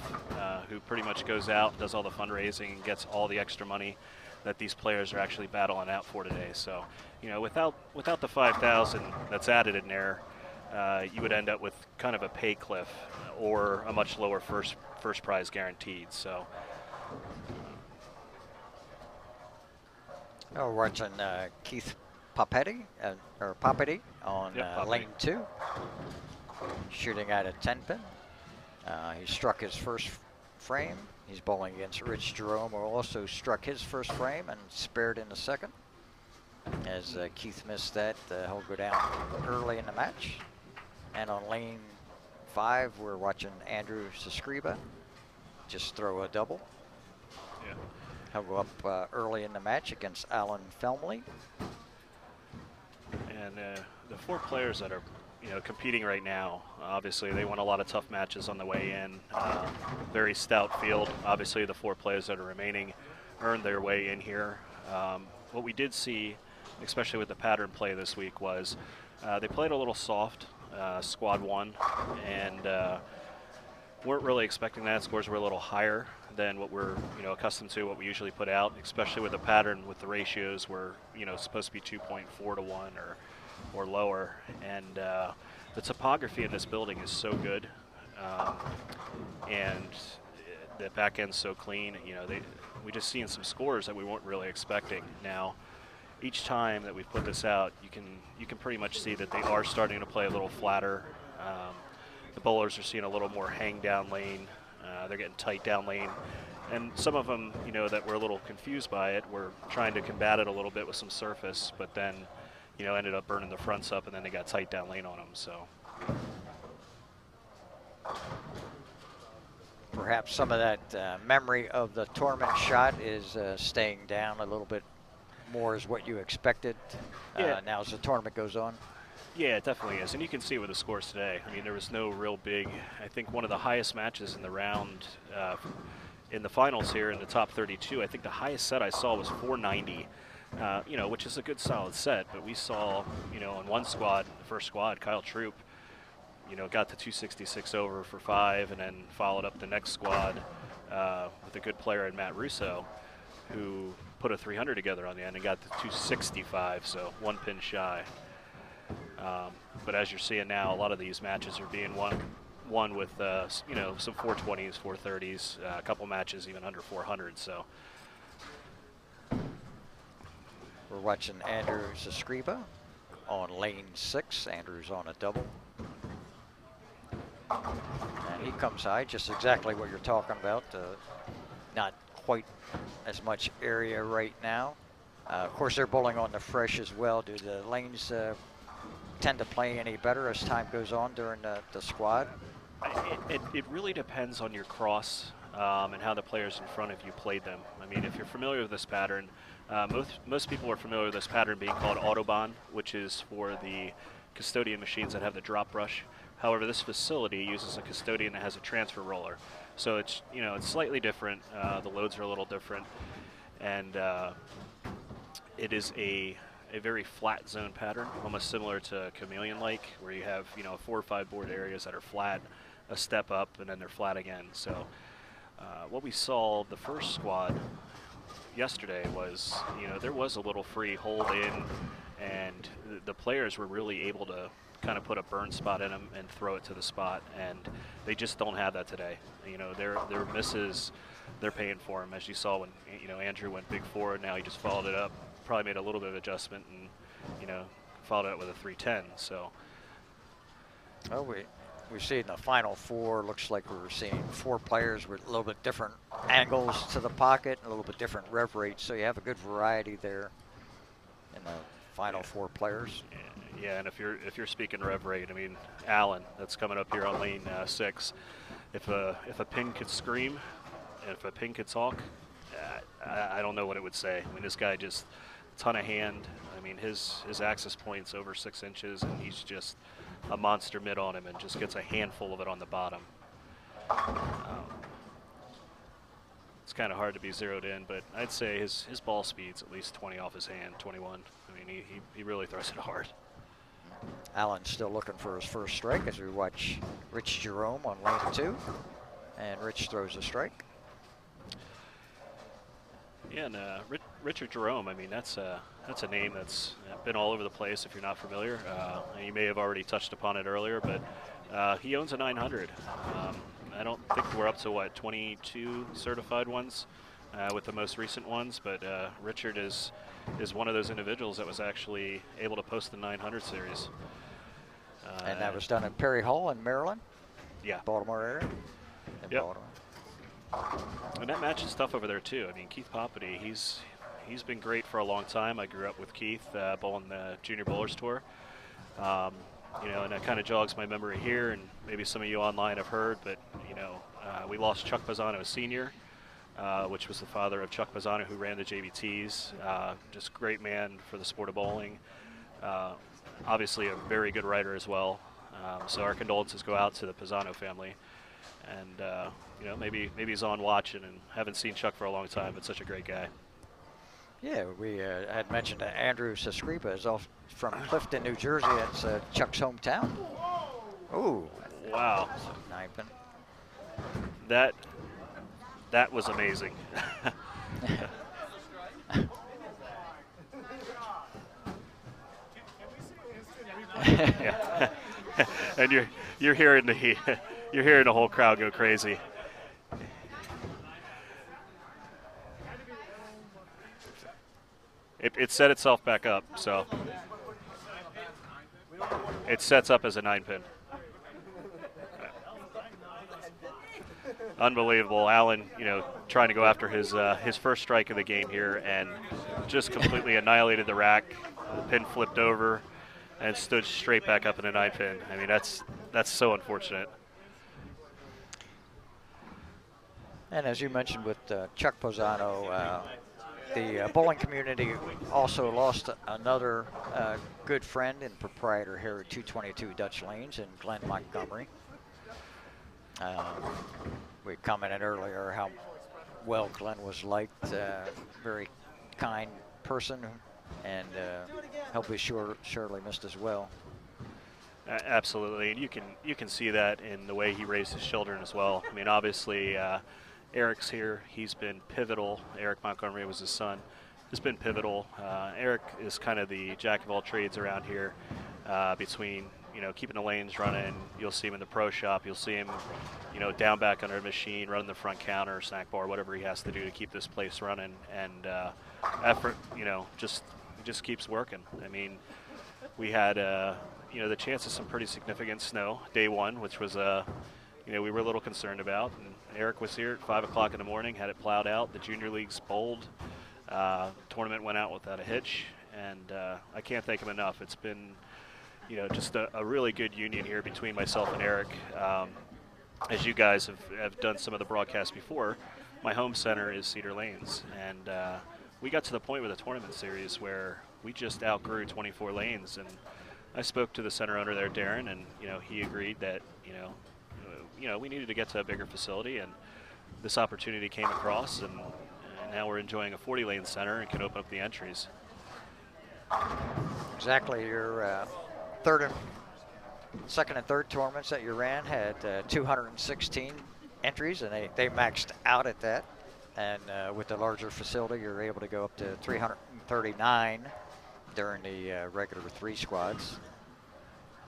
who pretty much goes out, does all the fundraising, and gets all the extra money that these players are actually battling out for today. So, without the 5,000 that's added in there, you would end up with kind of a pay cliff or a much lower first prize guaranteed. So.
We're watching Keith Popetti on lane 2, shooting at a 10-pin. He struck his first frame. He's bowling against Rich Jerome, who also struck his first frame and spared in the second. As Keith missed that, he'll go down early in the match. And on lane 5, we're watching Andrew Sescriba just throw a double.
Yeah.
He'll go up early in the match against Alan Felmley.
And the 4 players that are, competing right now, obviously they won a lot of tough matches on the way in. Very stout field. Obviously the 4 players that are remaining earned their way in here. What we did see, especially with the pattern play this week, was they played a little soft, squad 1, and weren't really expecting that. Scores were a little higher than what we're accustomed to, what we usually put out, especially with the pattern with the ratios were supposed to be 2.4 to 1 or lower. And the topography in this building is so good, and the back end's so clean. We just seeing some scores that we weren't really expecting. Now, each time that we put this out, you can pretty much see that they are starting to play a little flatter. The bowlers are seeing a little more hang down lane. They're getting tight down lane. And some of them, that were a little confused by it, were trying to combat it a little bit with some surface, but then, ended up burning the fronts up, and then they got tight down lane on them. So
perhaps some of that memory of the tournament shot is staying down a little bit more is what you expected now as the tournament goes on.
Yeah, it definitely is, and you can see with the scores today. I mean, there was no real big. I think one of the highest matches in the round, in the finals here in the top 32. I think the highest set I saw was 490, which is a good solid set. But we saw, in one squad, the first squad, Kyle Troop, got to 266 over for 5, and then followed up the next squad with a good player in Matt Russo, who put a 300 together on the end and got to 265, so 1 pin shy. But as you're seeing now, a lot of these matches are being won with some 420s, 430s, a couple matches even under 400. So
we're watching Andrew Sescriba on lane 6. Andrew's on a double, and he comes high, just exactly what you're talking about. Not quite as much area right now. Of course, they're bowling on the fresh as well. Do the lanes tend to play any better as time goes on during the squad?
It really depends on your cross and how the players in front of you played them. I mean, if you're familiar with this pattern, most people are familiar with this pattern being called Autobahn, which is for the custodian machines that have the drop brush. However, this facility uses a custodian that has a transfer roller. So it's, it's slightly different. The loads are a little different. And it is a very flat zone pattern, almost similar to Chameleon-like, where you have 4 or 5 board areas that are flat, a step up and then they're flat again. So what we saw the first squad yesterday was, there was a little free hold in, and the players were really able to kind of put a burn spot in them and throw it to the spot, and they just don't have that today. Their misses, they're paying for them, as you saw when Andrew went big forward. Now he just followed it up, probably made a little bit of adjustment, and followed it up with a 310. So.
Oh, we see in the final four, looks like we're seeing 4 players with a little bit different angles to the pocket, a little bit different rev rates, so you have a good variety there in the final 4 players.
Yeah, and if you're speaking rev rate, I mean, Allen, that's coming up here on lane 6. If a pin could scream, and if a pin could talk, I don't know what it would say. I mean, this guy just a ton of hand. I mean, his access point's over 6 inches, and he's just a monster mid on him and just gets a handful of it on the bottom. It's kind of hard to be zeroed in, but I'd say his ball speed's at least 20 off his hand, 21. I mean, he really throws it hard.
Allen's still looking for his first strike as we watch Rich Jerome on lane 2, and Rich throws a strike.
Yeah, and Richard Jerome, I mean, that's a name that's been all over the place if you're not familiar. You may have already touched upon it earlier, but he owns a 900. I don't think we're up to, 22 certified ones with the most recent ones, but Richard is one of those individuals that was actually able to post the 900 series.
And that was done at Perry Hall in Maryland?
Yeah.
Baltimore area?
Yep.
Baltimore.
And that match is tough over there too. I mean, Keith Poppity, he's been great for a long time. I grew up with Keith bowling the Junior Bowlers Tour. And that kind of jogs my memory here, and maybe some of you online have heard, but we lost Chuck Pisano Sr., which was the father of Chuck Pisano, who ran the JBTs. Just great man for the sport of bowling. Obviously a very good writer as well. So our condolences go out to the Pisano family. And maybe he's on watching, and haven't seen Chuck for a long time, but such a great guy. Yeah,
we had mentioned that Andrew Sescripa is off from Clifton, New Jersey. That's Chuck's hometown. Ooh.
Wow. That was amazing. Yeah. And you're hearing the whole crowd go crazy. It set itself back up, so it sets up as a 9-pin. Unbelievable. Allen, trying to go after his first strike of the game here, and just completely annihilated the rack. The pin flipped over and stood straight back up in a 9-pin. I mean, that's so unfortunate.
And as you mentioned with Chuck Pisano, the bowling community also lost another good friend and proprietor here at 222 Dutch Lanes in Glenn Montgomery. We commented earlier how well Glenn was liked, very kind person, and he'll be surely missed as well.
Absolutely, and you can see that in the way he raised his children as well. I mean, obviously, Eric's here. He's been pivotal. Eric Montgomery was his son. Has been pivotal. Eric is kind of the jack of all trades around here, between keeping the lanes running. You'll see him in the pro shop. You'll see him, down back under a machine, running the front counter, snack bar, whatever he has to do to keep this place running. And effort, just keeps working. I mean, we had the chance of some pretty significant snow day one, which was we were a little concerned about. And Eric was here at 5 o'clock in the morning, had it plowed out. The junior leagues bowled. Tournament went out without a hitch, and I can't thank him enough. It's been just a really good union here between myself and Eric. As you guys have done some of the broadcasts before, my home center is Cedar Lanes, and we got to the point with the tournament series where we just outgrew 24 lanes, and I spoke to the center owner there, Darren, and he agreed that we needed to get to a bigger facility, and this opportunity came across, and now we're enjoying a 40-lane center and can open up the entries.
Exactly, your third and second and third tournaments that you ran had 216 entries, and they maxed out at that. And with the larger facility, you're able to go up to 339 during the regular 3 squads.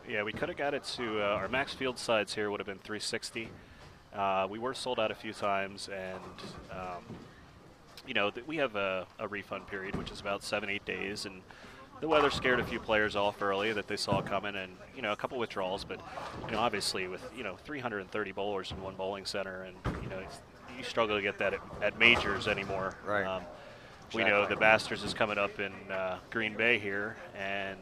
Yeah, we could have got it to our max field size here would have been 360. We were sold out a few times, and you know, we have a refund period, which is about 7-8 days, and the weather scared a few players off early that they saw coming, and you know, a couple withdrawals. But you know, obviously with 330 bowlers in one bowling center, and you know, you struggle to get that at majors anymore.
Right.
We know the Masters is coming up in Green Bay here, and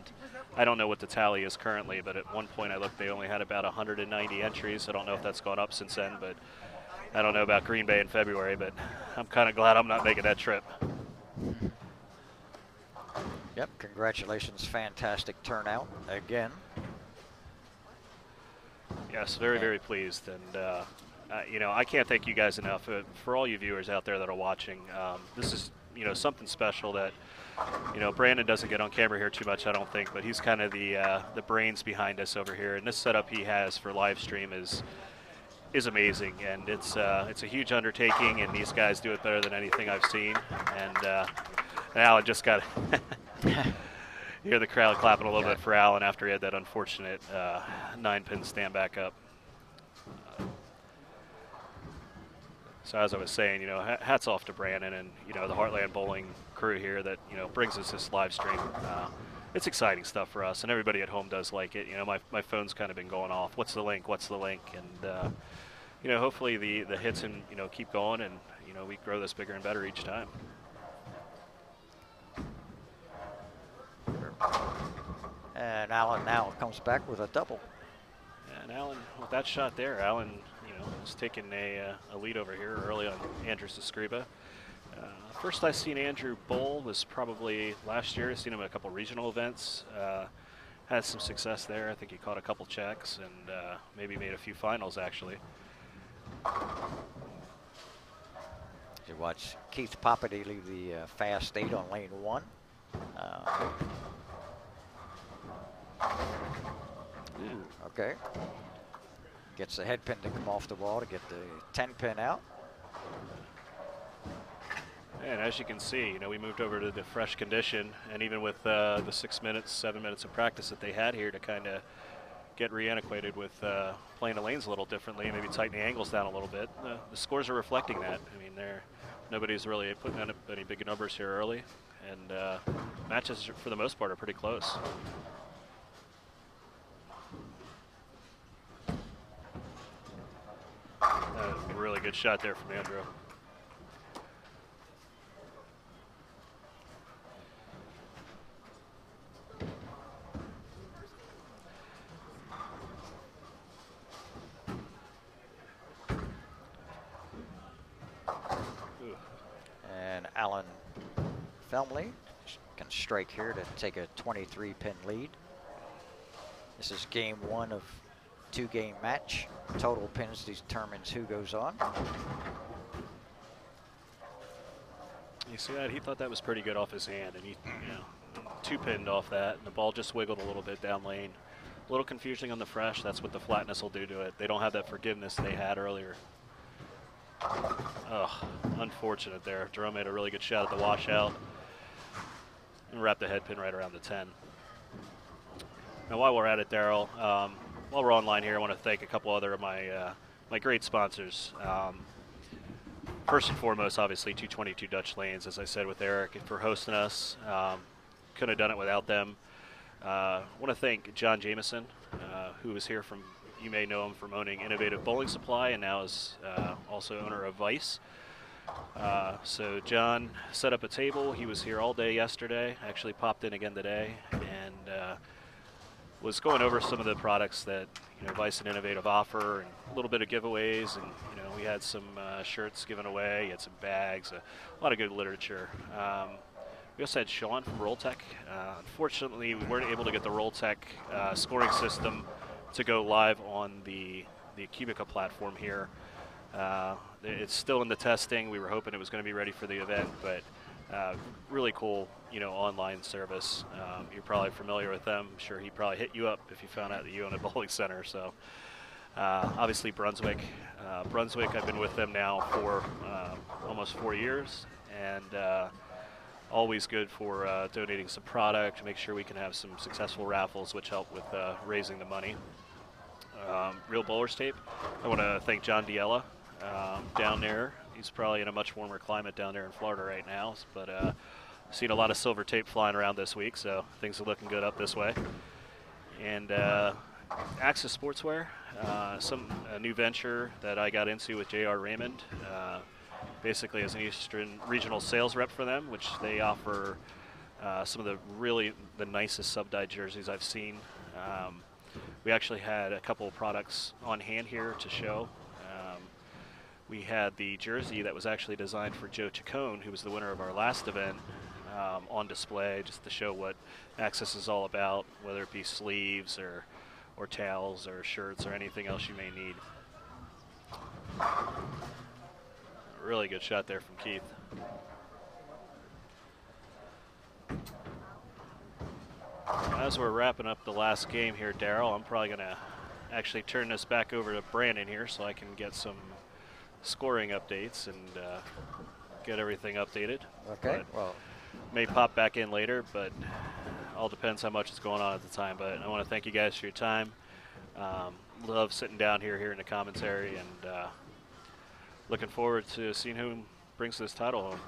I don't know what the tally is currently, but at one point I looked, they only had about 190 entries. I don't know if that's gone up since then, but I don't know about Green Bay in February, but I'm kind of glad I'm not making that trip.
Yep, congratulations, fantastic turnout again.
Yes, very, very pleased. And, you know, I can't thank you guys enough. For all you viewers out there that are watching, this is, you know, something special that, you know, Brandon doesn't get on camera here too much, I don't think, but he's kind of the brains behind us over here. And this setup he has for live stream is amazing, and it's a huge undertaking, and these guys do it better than anything I've seen. And Alan just got you hear the crowd clapping a little bit for Alan after he had that unfortunate 9-pin stand back up. So as I was saying, you know, hats off to Brandon and, you know, the Heartland Bowling crew here that, you know, brings us this live stream. It's exciting stuff for us, and everybody at home does like it. You know, my phone's kind of been going off. What's the link? What's the link? And, you know, hopefully the hits and, you know, keep going, and, you know, we grow this bigger and better each time.
And Alan now comes back with a double.
And Alan, with that shot there, Alan, you know, is taking a lead over here early on Andrew Sescriba. First I seen Andrew bowl was probably last year. I seen him at a couple regional events. Had some success there. I think he caught a couple checks and maybe made a few finals actually.
You watch Keith Poppity leave the fast 8 on lane 1. Okay. Gets the head pin to come off the wall to get the 10 pin out.
And as you can see, you know, we moved over to the fresh condition, and even with the 6 minutes, 7 minutes of practice that they had here to kind of get reacquainted with playing the lanes a little differently, maybe tighten the angles down a little bit. The scores are reflecting that. I mean, nobody's really putting on any big numbers here early, and matches for the most part are pretty close. Really good shot there from Andrew.
And Alan Felmley can strike here to take a 23-pin lead. This is game 1 of 2-game match. Total pins determines who goes on.
You see that? He thought that was pretty good off his hand, and he, you know, 2-pinned off that, and the ball just wiggled a little bit down lane. A little confusing on the fresh. That's what the flatness will do to it. They don't have that forgiveness they had earlier. Ugh, unfortunate there. Jerome made a really good shot at the washout and wrapped the head pin right around the 10. Now, while we're at it, Daryl, while we're online here, I want to thank a couple other of my great sponsors. First and foremost, obviously, 222 Dutch Lanes, as I said, with Eric, for hosting us. Couldn't have done it without them. I want to thank John Jameson, who was here from, you may know him from owning Innovative Bowling Supply, and now is also owner of Vice. So John set up a table. He was here all day yesterday, actually popped in again today, and was going over some of the products that, you know, Vice and Innovative offer, and a little bit of giveaways, and, you know, we had some shirts given away, he had some bags, a lot of good literature. We also had Sean from Rolltech. Unfortunately, we weren't able to get the Rolltech scoring system to go live on the Cubica platform here. It's still in the testing. We were hoping it was going to be ready for the event, but Really cool, online service. You're probably familiar with them. I'm sure he probably hit you up if you found out that you own a bowling center. So obviously Brunswick. Brunswick, I've been with them now for almost 4 years, and always good for donating some product to make sure we can have some successful raffles, which help with raising the money. Real Bowlers Tape. I want to thank John Diella down there. He's probably in a much warmer climate down there in Florida right now, but seen a lot of silver tape flying around this week, so things are looking good up this way. And Axis Sportswear, a new venture that I got into with J.R. Raymond, basically as an Eastern regional sales rep for them, which they offer some of the nicest sub-dyed jerseys I've seen. We actually had a couple of products on hand here to show. We had the jersey that was actually designed for Joe Chacon, who was the winner of our last event, on display just to show what Axis is all about, whether it be sleeves or towels or shirts or anything else you may need. Really good shot there from Keith. As we're wrapping up the last game here, Daryl, I'm probably going to actually turn this back over to Brandon here so I can get some scoring updates and get everything updated.
Okay.
But
well,
may pop back in later, but all depends how much is going on at the time. But I want to thank you guys for your time. Love sitting down here hearing the commentary, and looking forward to seeing who brings this title home.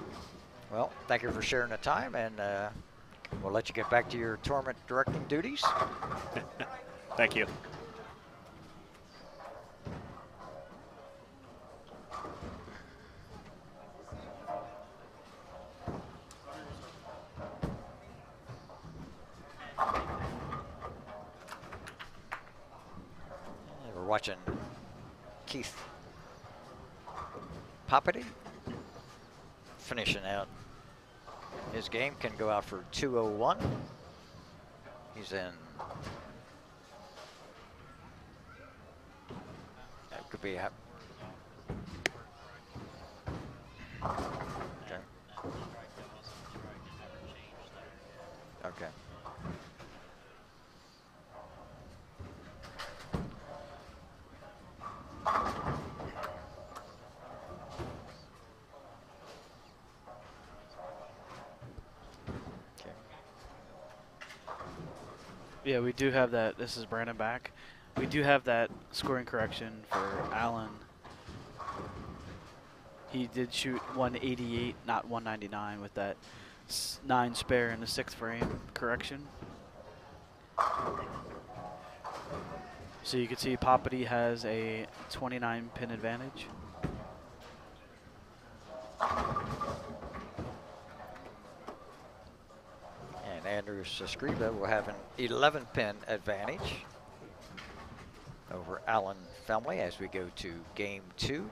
well, thank you for sharing the time, and we'll let you get back to your tournament directing duties.
Thank you.
We're watching Keith Poppity finishing out his game. Can go out for 201. He's in. That could be a. Okay. Okay.
Yeah, we do have that. This is Brandon back. We do have that scoring correction for Allen. He did shoot 188, not 199, with that 9 spare in the 6th frame correction. So you can see Poppity has a 29 pin advantage.
And Andrew Sascriva will have an 11 pin advantage over Allen Family as we go to game 2.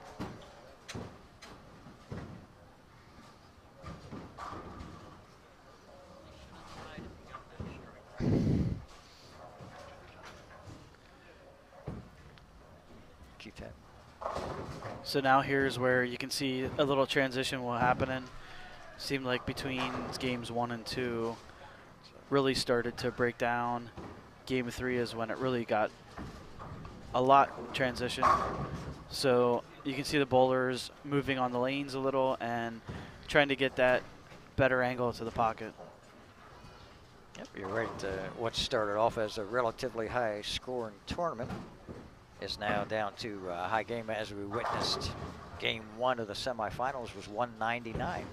So now here's where you can see a little transition will happen. Seemed like between games 1 and 2 really started to break down. Game 3 is when it really got a lot transition. So you can see the bowlers moving on the lanes a little and trying to get that better angle to the pocket.
Yep, you're right. What started off as a relatively high scoring tournament is now down to a high game. As we witnessed, game 1 of the semifinals was 199,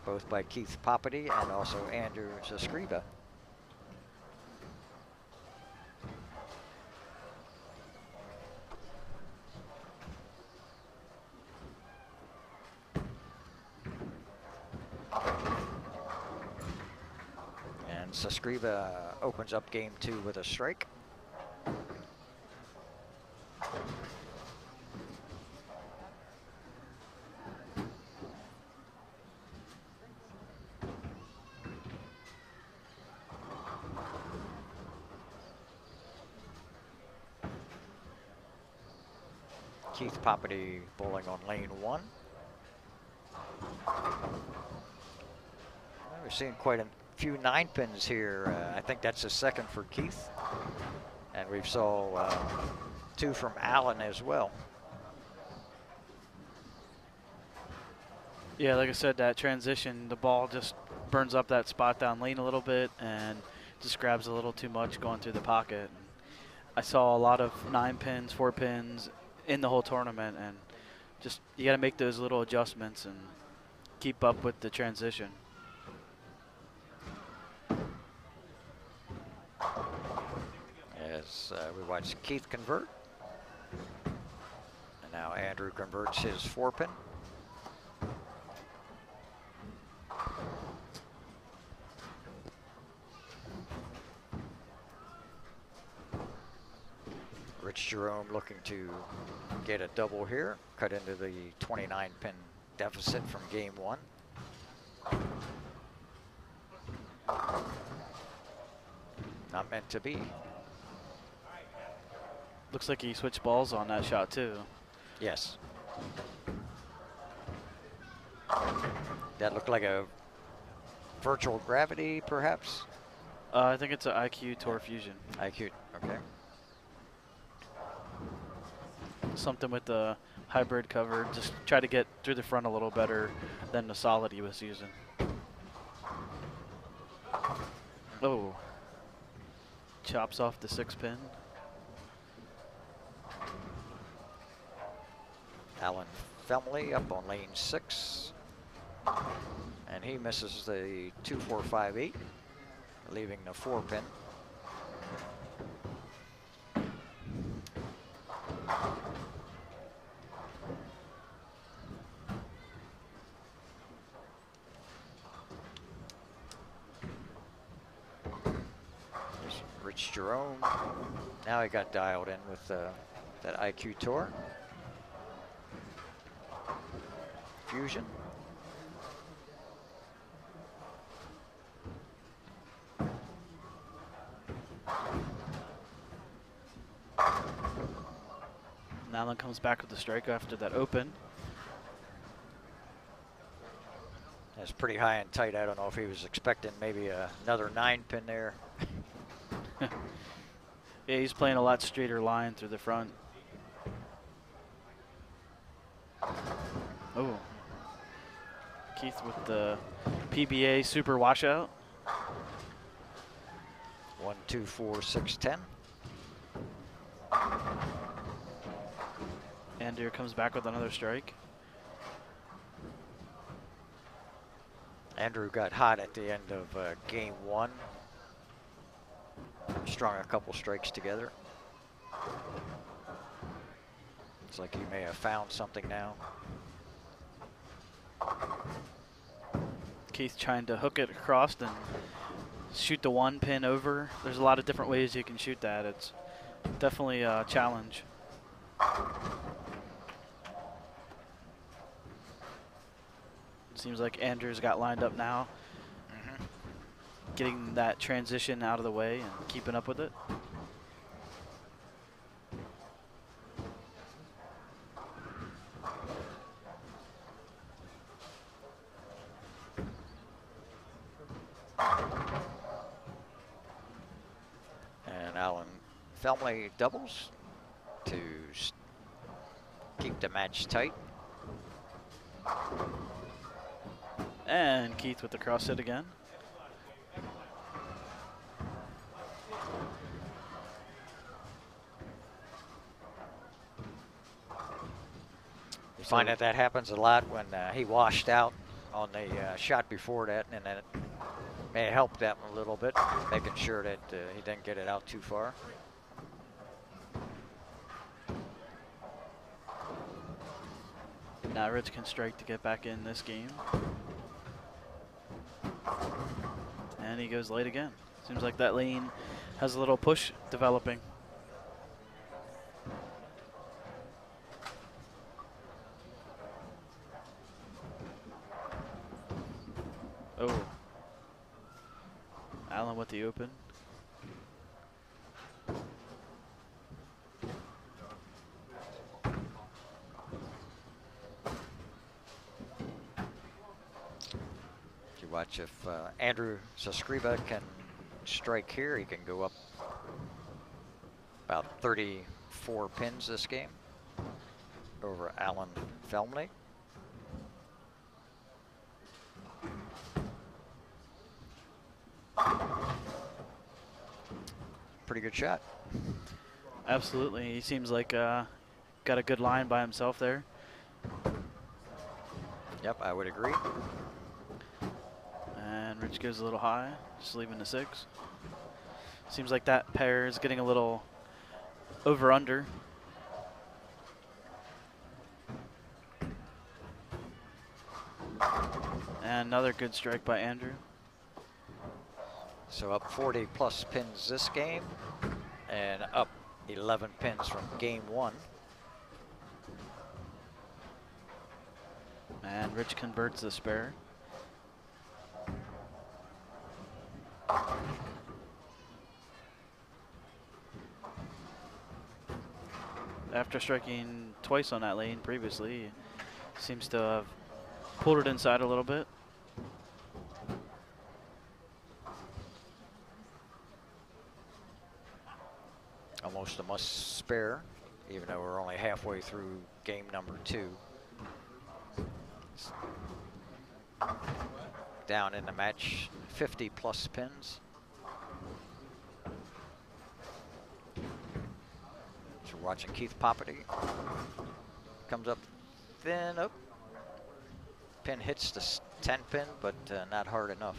both by Keith Poppity and also Andrew Sascriva. And Sascriva opens up game 2 with a strike. Keith Poppity bowling on lane 1. seeing quite a few 9-pins here. I think that's the second for Keith. And we've saw 2 from Allen as well.
Yeah, like I said, that transition, the ball just burns up that spot down lane a little bit and just grabs a little too much going through the pocket. And I saw a lot of 9 pins, 4 pins in the whole tournament, and just you got to make those little adjustments and keep up with the transition.
As we watch Keith convert. And now Andrew converts his 4-pin. Rich Jerome looking to get a double here, cut into the 29-pin deficit from game 1. Not meant to be.
Looks like he switched balls on that shot too.
Yes. That looked like a virtual gravity, perhaps?
I think it's an IQ Tour Fusion.
IQ, okay.
Something with the hybrid cover. Just try to get through the front a little better than the solid he was using. Oh. Chops off the 6-pin.
Alan Felmley up on lane 6. And he misses the 2-4-5-8, leaving the 4-pin. There's Rich Jerome. Now he got dialed in with that IQ Tour. Fusion.
Allen comes back with the strike after that open.
That's pretty high and tight. I don't know if he was expecting maybe another 9-pin there.
Yeah, he's playing a lot straighter line through the front. Oh. Keith with the PBA super washout.
1, 2, 4, 6, 10.
Andrew comes back with another strike.
Andrew got hot at the end of game 1. Strung a couple strikes together. It's like he may have found something now.
Keith trying to hook it across and shoot the 1-pin over. There's a lot of different ways you can shoot that. It's definitely a challenge. Seems like Andrew's got lined up now. Getting that transition out of the way and keeping up with it.
And Alan Felmley doubles to keep the match tight.
And Keith with the cross hit again.
You find that happens a lot when he washed out on the shot before that, and then it may have helped that one a little bit, making sure that he didn't get it out too far.
Now Rich can strike to get back in this game. And he goes late again. Seems like that lane has a little push developing. Oh. Allen with the open.
Watch if Andrew Zascriba can strike here. He can go up about 34 pins this game over Alan Felmley. Pretty good shot.
Absolutely. He seems like got a good line by himself there.
Yep, I would agree.
And Rich goes a little high, just leaving the 6. Seems like that pair is getting a little over-under. And another good strike by Andrew.
So up 40 plus pins this game, and up 11 pins from game 1.
And Rich converts the spare. After striking twice on that lane previously, he seems to have pulled it inside a little bit.
Almost a must spare, even though we're only halfway through game number 2. Down in the match, 50 plus pins. So we're watching Keith Poppity. Comes up thin, up. Pin hits the 10 pin, but not hard enough.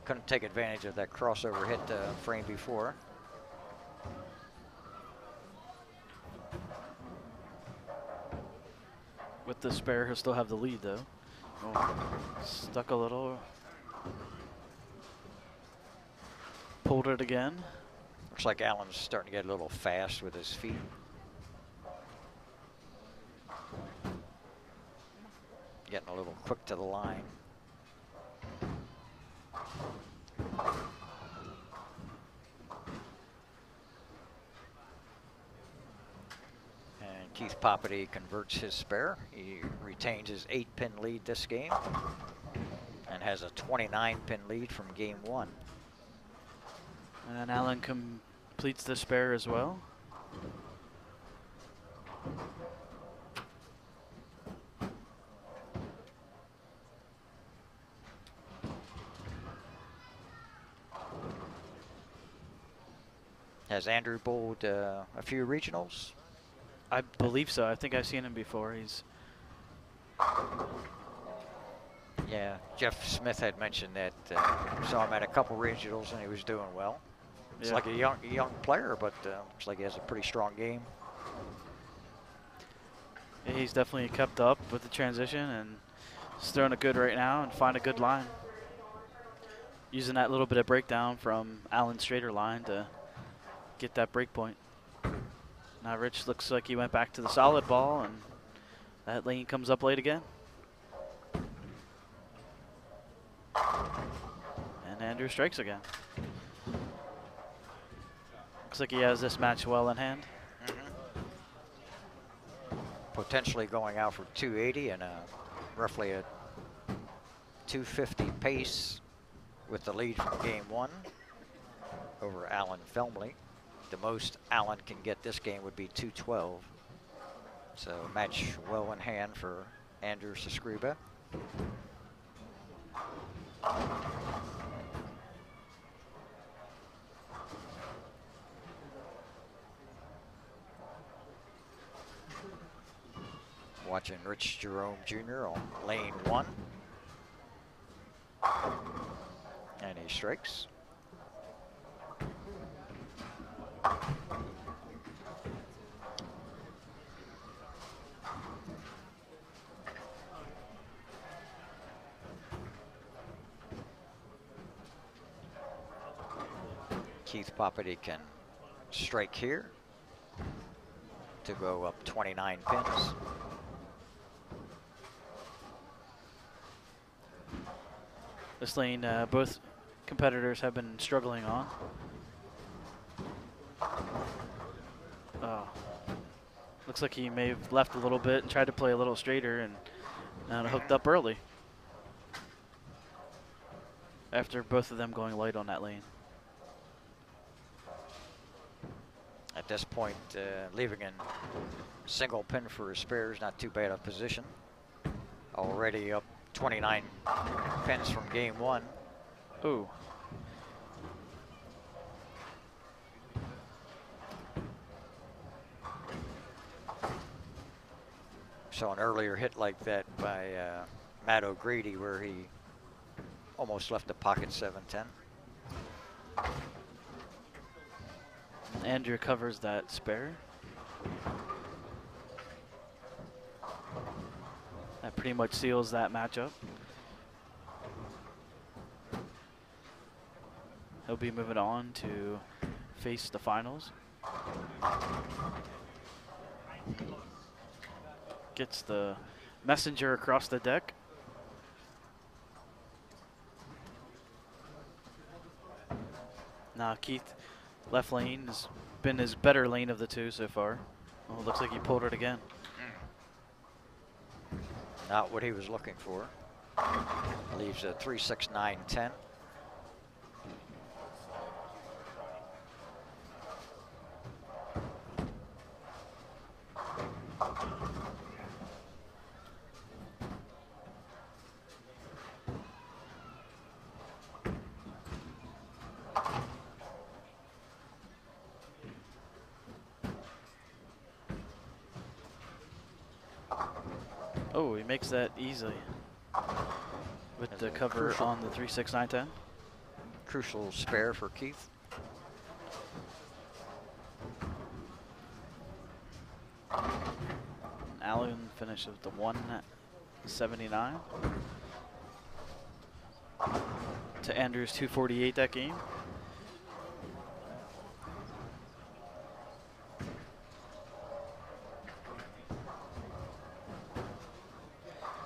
Couldn't take advantage of that crossover hit frame before.
With the spare, he'll still have the lead though. Oh, stuck a little. Pulled it again.
Looks like Alan's starting to get a little fast with his feet. Getting a little quick to the line. And Keith Poppity converts his spare. He retains his 8-pin lead this game and has a 29-pin lead from game 1.
And Alan completes the spare as well.
Has Andrew bowled a few regionals?
I believe so. I think I've seen him before. He's
Yeah, Jeff Smith had mentioned that saw him at a couple regionals and he was doing well. It's like a young player, but looks like he has a pretty strong game.
Yeah, he's definitely kept up with the transition and he's throwing it good right now and find a good line. Using that little bit of breakdown from Alan's straighter line to get that break point. Now Rich looks like he went back to the solid ball and that lane comes up late again. And Andrew strikes again. Looks like he has this match well in hand.
Potentially going out for 280 and roughly a 250 pace with the lead from game 1 over Alan Felmley. The most Alan can get this game would be 212. So match well in hand for Andrew Zascriba. Watching Rich Jerome Jr. on lane 1. And he strikes. Keith Poppity can strike here to go up 29 pins.
This lane, both competitors have been struggling on. Oh. Looks like he may have left a little bit and tried to play a little straighter and hooked up early. after both of them going light on that lane.
At this point, leaving in single pin for a spare is not too bad a position. Already up 29 pins from game one.
Ooh.
Saw an earlier hit like that by Matt O'Grady where he almost left the pocket 7-10.
Andrew covers that spare. That pretty much seals that matchup. He'll be moving on to face the finals. Gets the messenger across the deck. Now Keith, left lane has been his better lane of the two so far. Oh, looks like he pulled it again.
Not what he was looking for. Leaves a 3-6-9-10.
Oh, he makes that easily with
That's
the
a
cover
crucial-
on the 3-6-9-10.
Crucial spare for Keith.
Allen finishes with the 179 to Andrews 248 that game.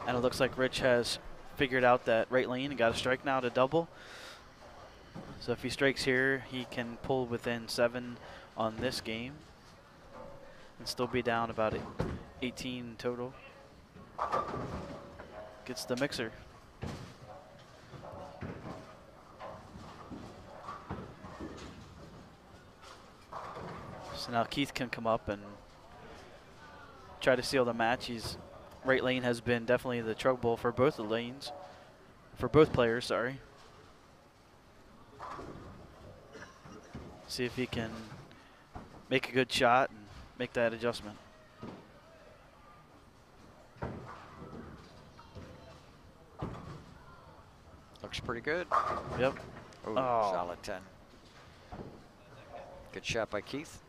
And it looks like Rich has figured out that right lane and got a strike now to double. So if he strikes here, he can pull within 7 on this game and still be down about 18 total. Gets the mixer. So now Keith can come up and try to seal the match. He's right lane has been definitely the trouble for both the lanes, for both players, sorry. See if he can make a good shot and make that adjustment.
Looks pretty good.
Yep.
Ooh,
Oh.
solid 10. Good shot by Keith.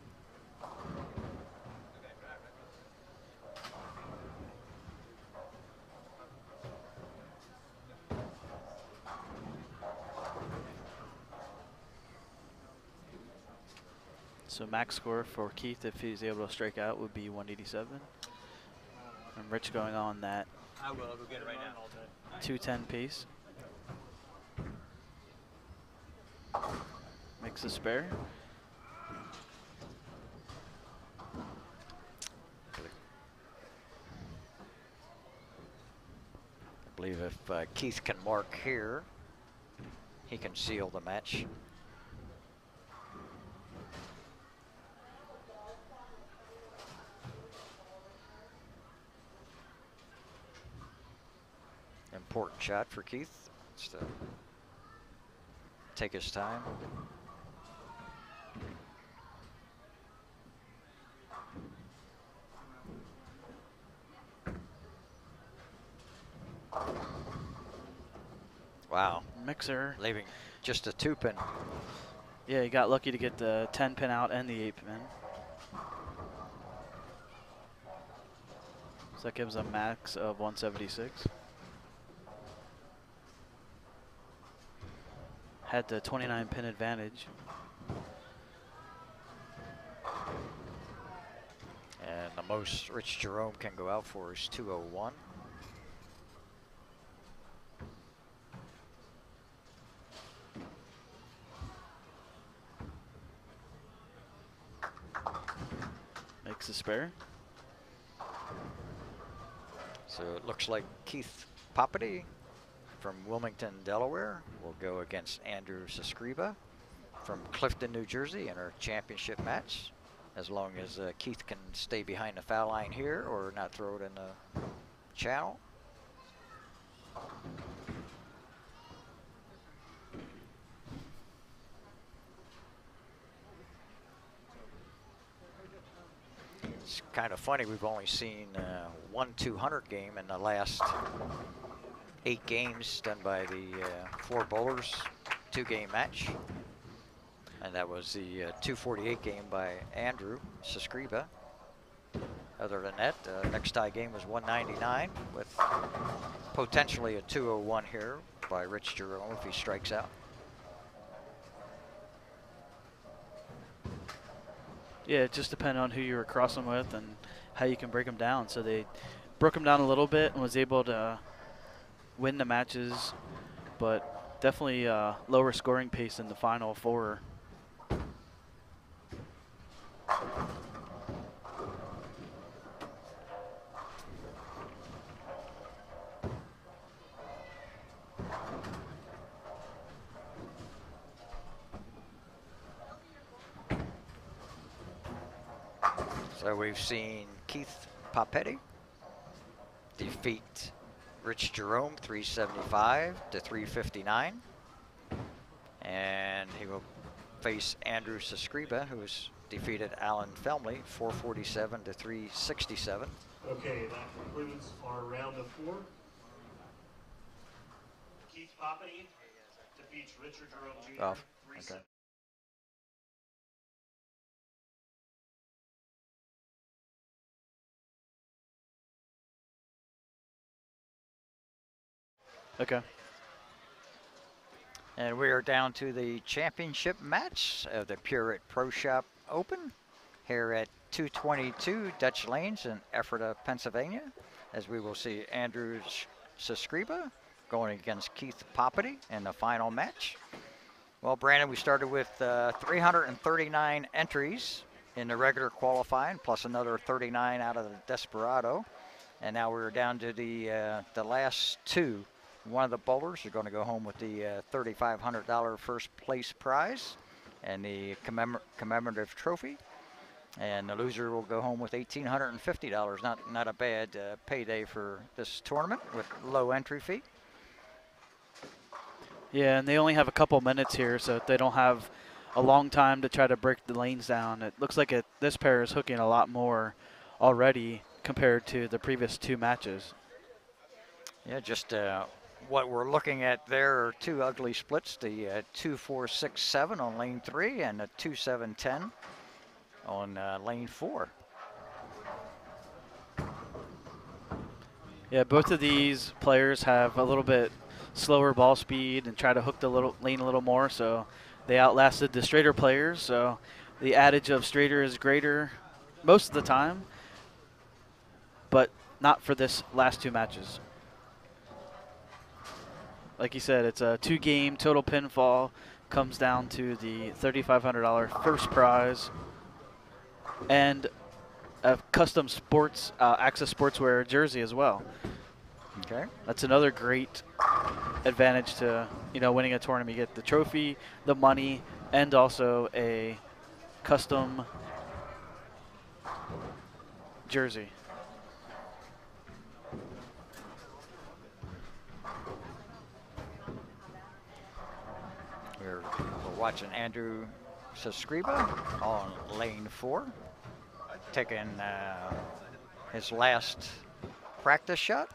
So max score for Keith, if he's able to strike out, would be 187. And Rich going on that
I will. I'll go get it right now.
210 pace. Makes a spare.
I believe if Keith can mark here, he can seal the match. Important shot for Keith. Just to take his time. Wow,
Mixer.
leaving just a 2-pin.
Yeah, he got lucky to get the 10 pin out and the 8 pin. So that gives a max of 176. Had the 29 pin advantage.
And the most Rich Jerome can go out for is 201.
Makes a spare.
So it looks like Keith Poppity from Wilmington, Delaware, will go against Andrew Sescriba from Clifton, New Jersey in our championship match. As long as Keith can stay behind the foul line here or not throw it in the channel. It's kind of funny, we've only seen one 200 game in the last 8 games done by the 4 bowlers, 2-game match. And that was the 248 game by Andrew Sescriba. Other than that, next tie game was 199 with potentially a 201 here by Rich Jerome if he strikes out.
Yeah, it just depends on who you were crossing with and how you can break them down. So they broke them down a little bit and was able to win the matches, but definitely lower scoring pace in the final 4.
So we've seen Keith Papetti defeat Rich Jerome 375 to 359. And he will face Andrew Sescriba, who's defeated Alan Felmley 447 to 367.
Okay, that concludes our round of 4. Keith Poppy defeats Richard Jerome Jr.
Oh,
3-7.
okay.
Okay.
And we are down to the championship match of the Pureit Pro Shop Open here at 222 Dutch Lanes in Ephrata, Pennsylvania, as we will see Andrew Sescriba going against Keith Poppity in the final match. Well, Brandon, we started with 339 entries in the regular qualifying, plus another 39 out of the Desperado. And now we're down to the last 2. One of the bowlers are going to go home with the $3,500 first place prize and the commemorative trophy. And the loser will go home with $1,850. Not a bad payday for this tournament with low entry fee.
Yeah, and they only have a couple minutes here, so they don't have a long time to try to break the lanes down. It looks like this pair is hooking a lot more already compared to the previous 2 matches.
Yeah, just what we're looking at there are 2 ugly splits, the 2-4-6-7 on lane 3 and the 2-7-10 on lane 4.
Yeah, both of these players have a little bit slower ball speed and try to hook the lane a little more, so they outlasted the straighter players. So the adage of straighter is greater most of the time, but not for this last 2 matches. Like you said, it's a 2-game total pinfall. Comes down to the $3,500 first prize and a custom sports Access Sportswear jersey as well.
Okay.
That's another great advantage to winning a tournament. You get the trophy, the money, and also a custom jersey.
We're watching Andrew Sescriba on lane 4, taking his last practice shot.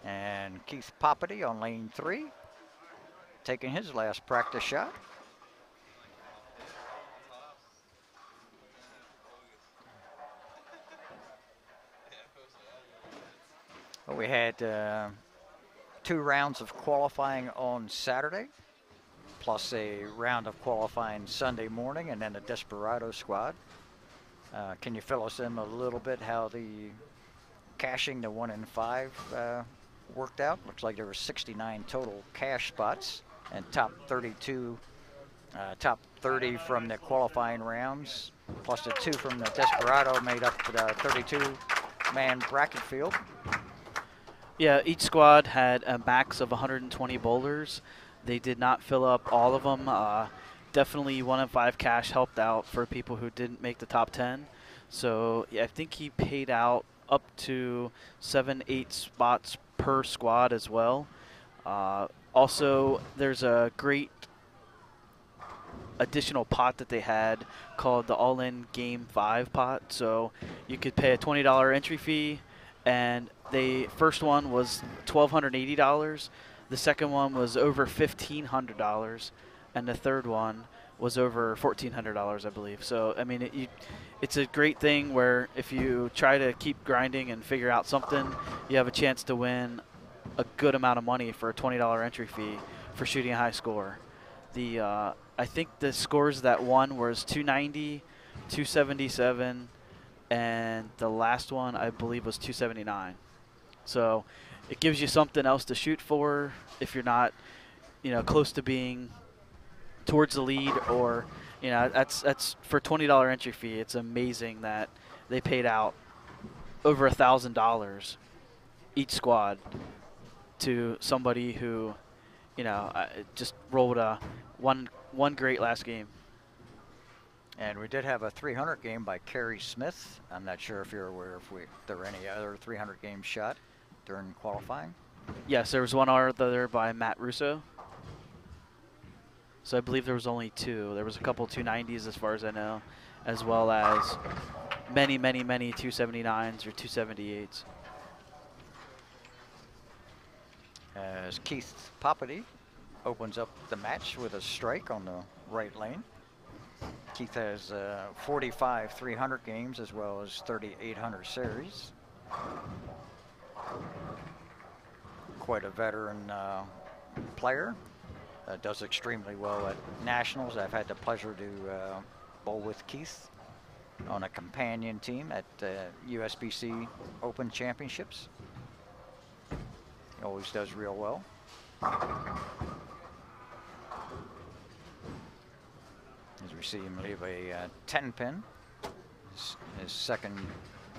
And Keith Poppity on lane 3, taking his last practice shot. Well, we had 2 rounds of qualifying on Saturday, plus a round of qualifying Sunday morning, and then a Desperado squad. Can you fill us in a little bit how the cashing the 1 in 5 worked out? Looks like there were 69 total cash spots, and top 30 from the qualifying rounds, plus the 2 from the Desperado made up the 32-man bracket field.
Yeah, each squad had a max of 120 bowlers. They did not fill up all of them. Definitely 1 in 5 cash helped out for people who didn't make the top 10. So yeah, I think he paid out up to 7, 8 spots per squad as well. Also, there's a great additional pot that they had called the All-In Game 5 pot. So you could pay a $20 entry fee, and the first one was $1,280. The second one was over $1,500, and the third one was over $1,400, I believe. So I mean, it's a great thing where if you try to keep grinding and figure out something, you have a chance to win a good amount of money for a $20 entry fee for shooting a high score. I think the scores that won was 290, 277, and the last one I believe was 279. So it gives you something else to shoot for if you're not, close to being towards the lead, or that's for $20 entry fee. It's amazing that they paid out over $1,000 each squad to somebody who just rolled a one great last game.
And we did have a 300 game by Kerry Smith. I'm not sure if you're aware if there were any other 300 games shot during qualifying.
Yes, there was one other by Matt Russo. So I believe there was only 2. There was a couple 290s as far as I know, as well as many 279s or 278s.
As Keith Poppity opens up the match with a strike on the right lane. Keith has 45 300 games as well as 3,800 series. Quite a veteran player. Does extremely well at nationals. I've had the pleasure to bowl with Keith on a companion team at USBC Open Championships. He always does real well. As we see him leave a 10 pin, his second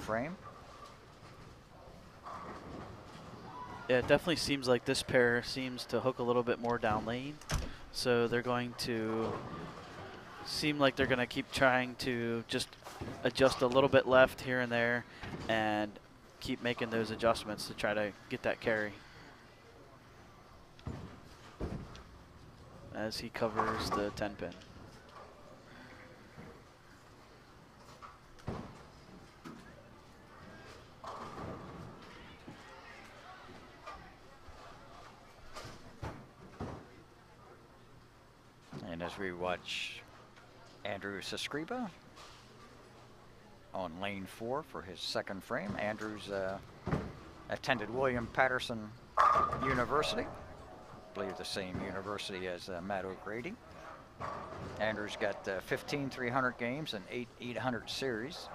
frame.
Yeah, it definitely seems like this pair seems to hook a little bit more down lane. So they're going to seem like they're going to keep trying to just adjust a little bit left here and there and keep making those adjustments to try to get that carry. As he covers the 10 pin.
And as we watch Andrew Sescriba on lane 4 for his second frame. Andrew's attended William Patterson University, I believe the same university as Matt O'Grady. Andrew's got 15 300 games and 8 800 series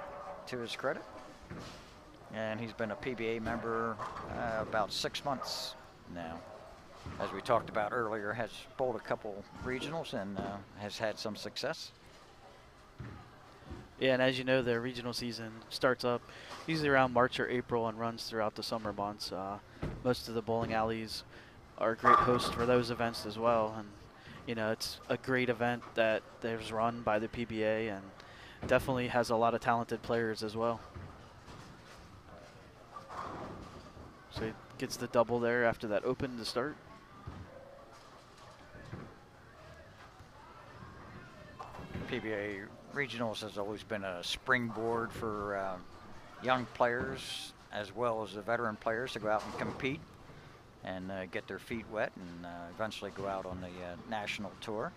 to his credit. And he's been a PBA member about 6 months now. As we talked about earlier, has bowled a couple regionals and has had some success.
Yeah, and as you know, the regional season starts up usually around March or April and runs throughout the summer months. Most of the bowling alleys are great hosts for those events as well. And, it's a great event that is run by the PBA and definitely has a lot of talented players as well. So he gets the double there after that open to start.
PBA Regionals has always been a springboard for young players as well as the veteran players to go out and compete and get their feet wet and eventually go out on the national tour.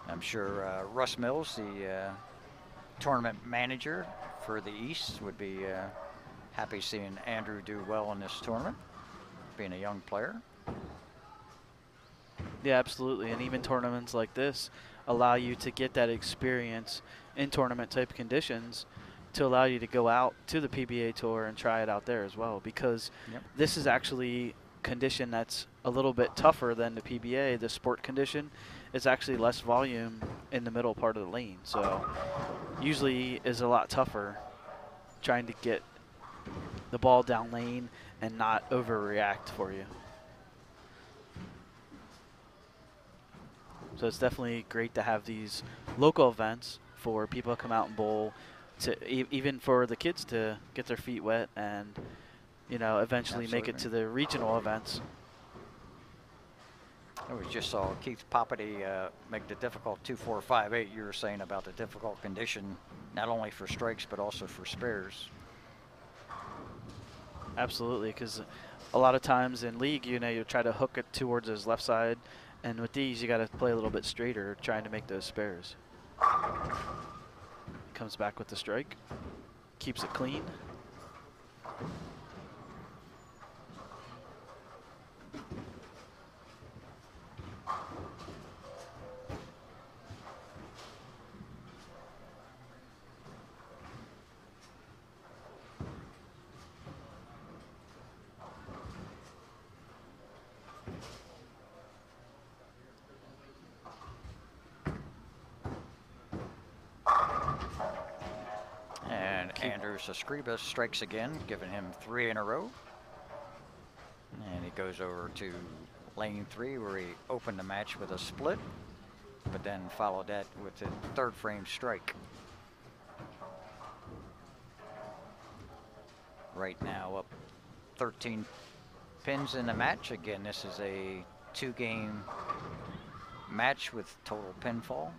I'm sure Russ Mills, the tournament manager for the East, would be happy seeing Andrew do well in this tournament, being a young player.
Yeah, absolutely. And even tournaments like this allow you to get that experience in tournament type conditions to allow you to go out to the PBA tour and try it out there as well, because this is actually condition that's a little bit tougher than the PBA, the sport condition, is actually less volume in the middle part of the lane. So usually is a lot tougher trying to get the ball down lane and not overreact for you. So it's definitely great to have these local events for people to come out and bowl, to even for the kids to get their feet wet and, you know, eventually make it to the regional events.
We just saw Keith Poppity make the difficult 2-4-5-8. You were saying about the difficult condition, not only for strikes but also for spares.
Absolutely, because a lot of times in league, you know, you try to hook it towards his left side, and with these, you got to play a little bit straighter, trying to make those spares. Comes back with the strike, keeps it clean.
And Andrew Sescriba strikes again, giving him 3 in a row. And he goes over to lane 3 where he opened the match with a split, but then followed that with the 3rd frame strike. Right now up 13 pins in the match. Again, this is a 2-game match with total pinfall,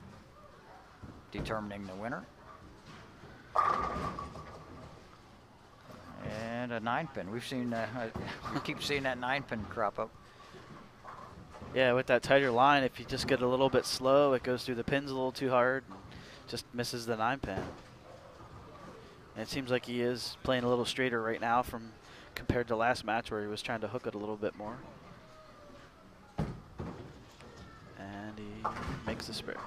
determining the winner. And a 9-pin. We've seen, we keep seeing that 9-pin crop up.
Yeah, with that tighter line, if you just get a little bit slow, it goes through the pins a little too hard and just misses the 9-pin. And it seems like he is playing a little straighter right now from compared to last match where he was trying to hook it a little bit more. And he makes the spare.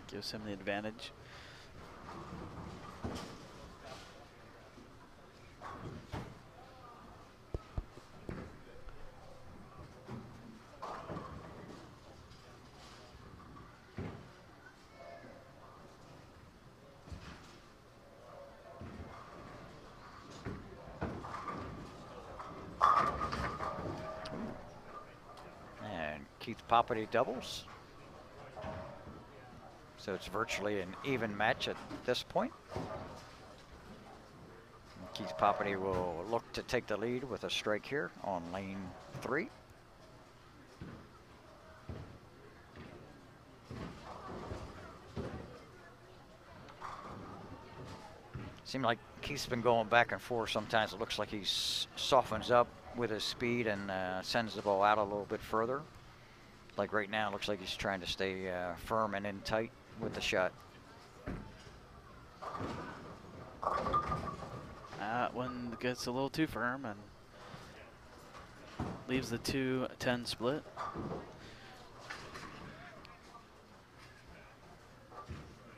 Gives him the advantage.
And Keith Poppity doubles. So it's virtually an even match at this point. And Keith Poppity will look to take the lead with a strike here on lane 3. Seems like Keith's been going back and forth. Sometimes it looks like he softens up with his speed and sends the ball out a little bit further. Like right now, it looks like he's trying to stay firm and in tight with the shot.
That one gets a little too firm and leaves the 2-10 split.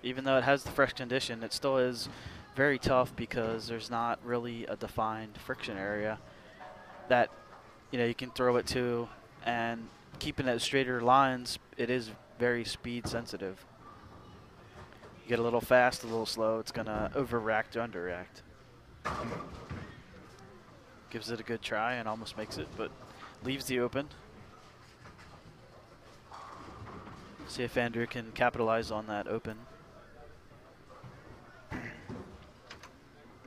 Even though it has the fresh condition, it still is very tough because there's not really a defined friction area that, you know, you can throw it to, and keeping it straighter lines, it is very speed sensitive. You get a little fast, a little slow, it's gonna overreact or underreact. Gives it a good try and almost makes it, but leaves the open. See if Andrew can capitalize on that open.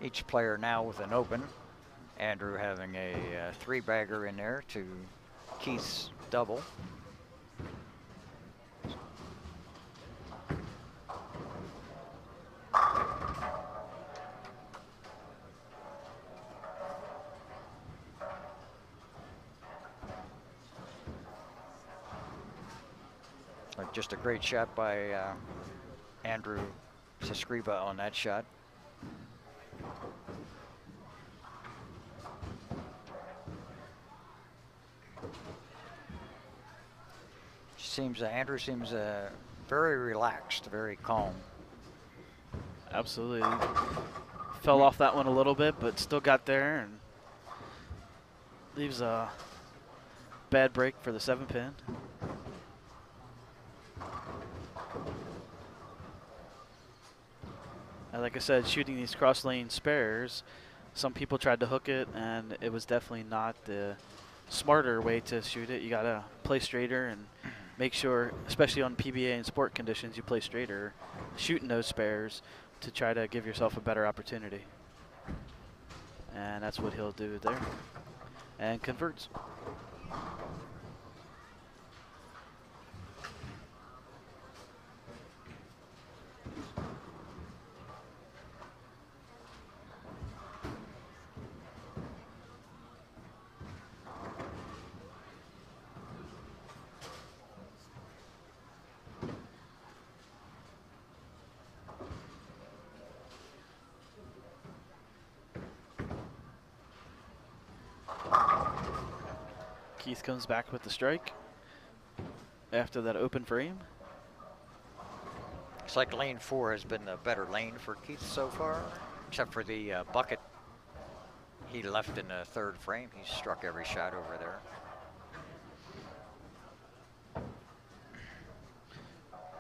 Each player now with an open. Andrew having a 3-bagger in there to Keith's double. Just a great shot by Andrew Sescriba on that shot. Andrew seems very relaxed, very calm.
Absolutely. Fell off that one a little bit, but still got there and leaves a bad break for the 7-pin. And like I said, shooting these cross lane spares, some people tried to hook it, and it was definitely not the smarter way to shoot it. You gotta play straighter and make sure, especially on PBA and sport conditions, you play straighter, shooting those spares to try to give yourself a better opportunity. And that's what he'll do there. And converts. Keith comes back with the strike after that open frame.
Looks like lane 4 has been the better lane for Keith so far, except for the bucket he left in the 3rd frame. He struck every shot over there.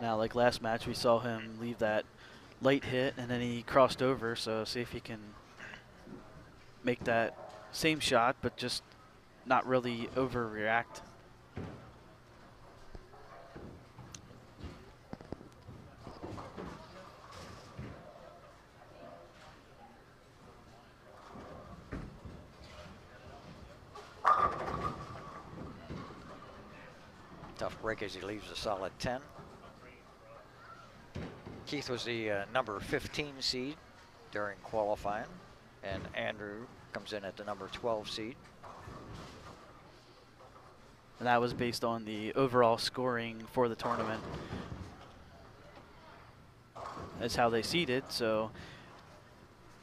Now, like last match, we saw him leave that light hit, and then he crossed over, so see if he can make that same shot, but just not really overreact.
Tough break as he leaves a solid 10. Keith was the number 15 seed during qualifying, and Andrew comes in at the number 12 seed.
And that was based on the overall scoring for the tournament. That's how they seeded, so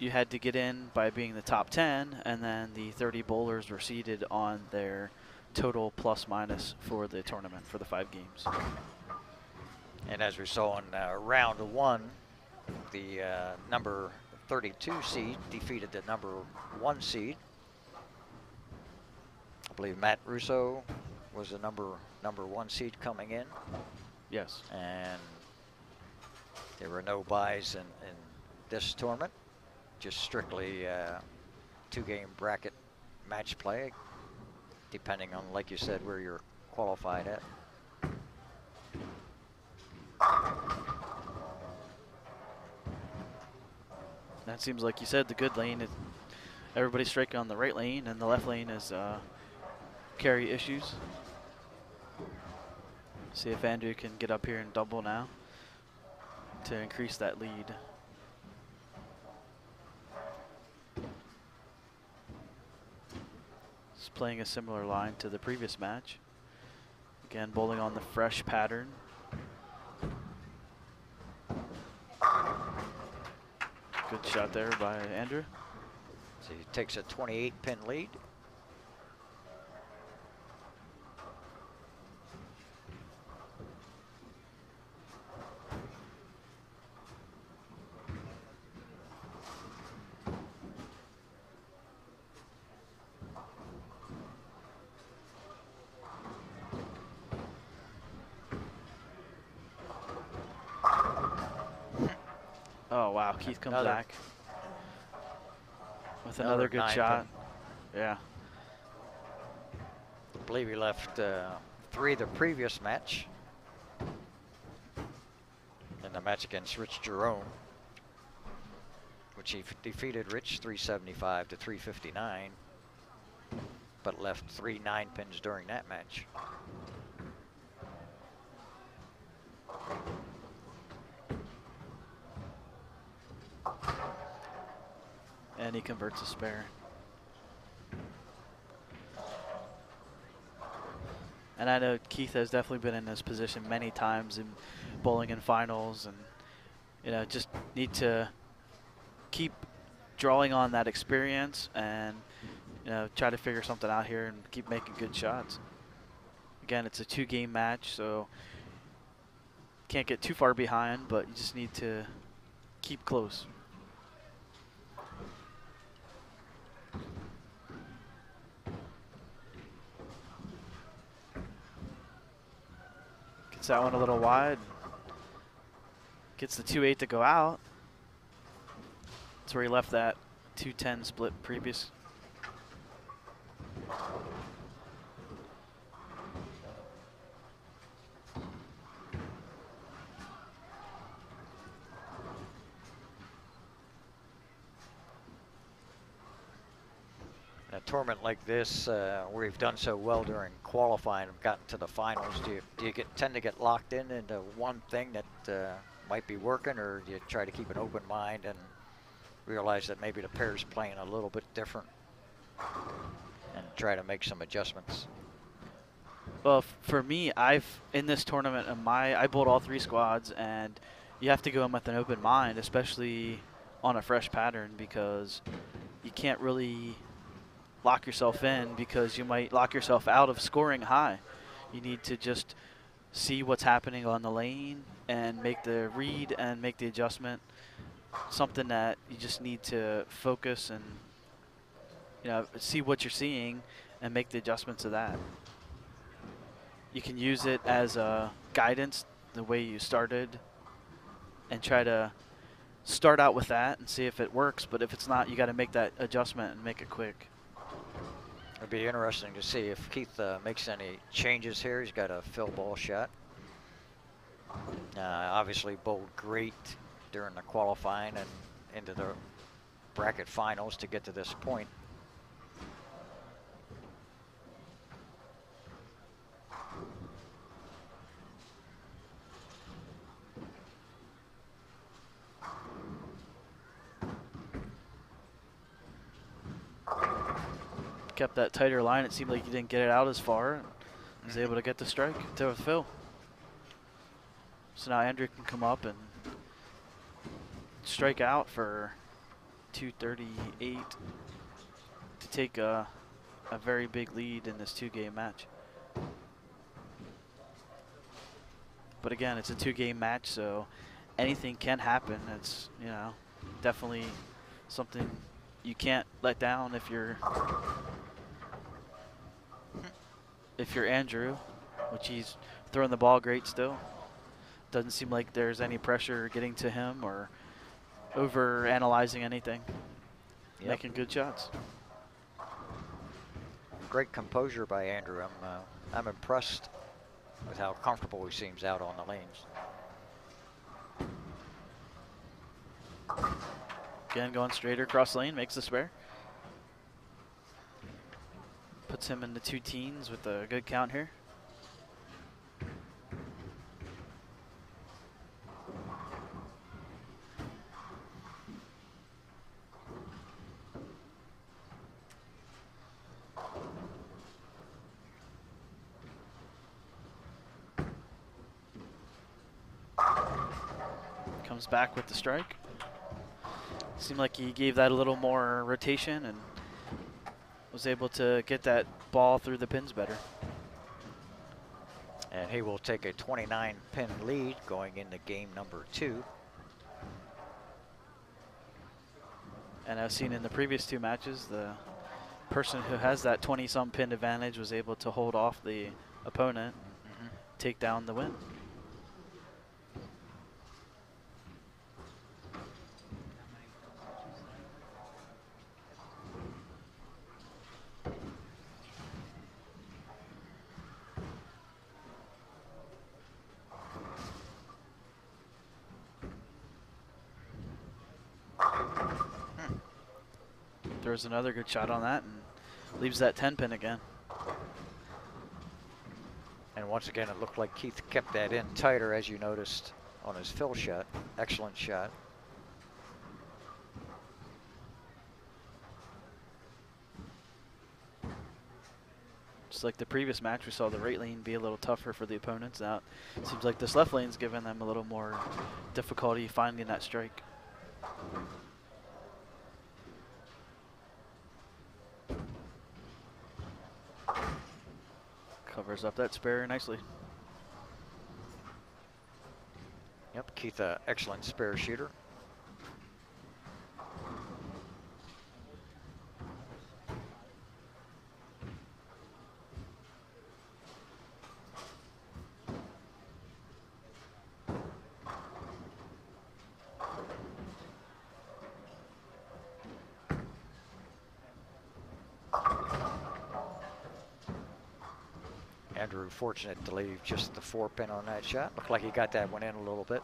you had to get in by being the top 10, and then the 30 bowlers were seeded on their total plus minus for the tournament for the 5 games.
And as we saw in round 1, the number 32 seed defeated the number 1 seed. I believe Matt Russo was the number 1 seed coming in.
Yes.
And there were no buys in this tournament, just strictly 2-game bracket match play, depending on, like you said, where you're qualified at.
That seems like you said, the good lane is everybody's striking on the right lane, and the left lane is carry issues. See if Andrew can get up here and double now to increase that lead. He's playing a similar line to the previous match. Again, bowling on the fresh pattern. Good shot there by Andrew.
So he takes a 28-pin lead.
Oh, wow. Keith comes back with another good
9-pin.
shot. Yeah.
I believe he left 3 the previous match in the match against Rich Jerome, which he defeated Rich 375 to 359, but left 3 9-pins during that match.
And he converts a spare. And I know Keith has definitely been in this position many times in bowling in finals, and just need to keep drawing on that experience and try to figure something out here and keep making good shots. Again, it's a 2-game match, so can't get too far behind, but you just need to keep close. Gets that one a little wide. Gets the 2-8 to go out. That's where he left that 2-10 split previous.
A tournament like this, where you've done so well during qualifying and gotten to the finals, do you tend to get locked into one thing that might be working, or do you try to keep an open mind and realize that maybe the pair's playing a little bit different and try to make some adjustments?
Well, for me, in this tournament, I bowled all 3 squads, and you have to go in with an open mind, especially on a fresh pattern, because you can't really lock yourself in, because you might lock yourself out of scoring high. You need to just see what's happening on the lane and make the read and make the adjustment. Something that you just need to focus and see what you're seeing and make the adjustments of that. You can use it as a guidance, the way you started, and try to start out with that and see if it works. But if it's not, you got to make that adjustment and make it quick.
It'd be interesting to see if Keith makes any changes here. He's got a fill ball shot. Obviously bowled great during the qualifying and into the bracket finals to get to this point.
Kept that tighter line. It seemed like he didn't get it out as far. And was able to get the strike to Phil. So now Andrew can come up and strike out for 238 to take a very big lead in this 2-game match. But again, it's a 2-game match, so anything can happen. It's, definitely something you can't let down if you're Andrew, which he's throwing the ball great still. Doesn't seem like there's any pressure getting to him or over analyzing anything. Yep. Making good shots.
Great composure by Andrew. I'm impressed with how comfortable he seems out on the lanes.
Again, going straighter across lane, makes the spare. Puts him in the 2 teens with a good count here. Comes back with the strike. Seemed like he gave that a little more rotation and was able to get that ball through the pins better.
And he will take a 29-pin lead going into game number 2.
And as seen in the previous 2 matches, the person who has that 20-some pin advantage was able to hold off the opponent, take down the win. Throws another good shot on that and leaves that 10-pin again.
And once again, it looked like Keith kept that in tighter, as you noticed on his fill shot. Excellent shot.
Just like the previous match, we saw the right lane be a little tougher for the opponents. Now it seems like this left lane's giving them a little more difficulty finding that strike. Covers up that spare nicely.
Yep, Keith, excellent spare shooter. Andrew fortunate to leave just the 4-pin on that shot. Looked like he got that one in a little bit.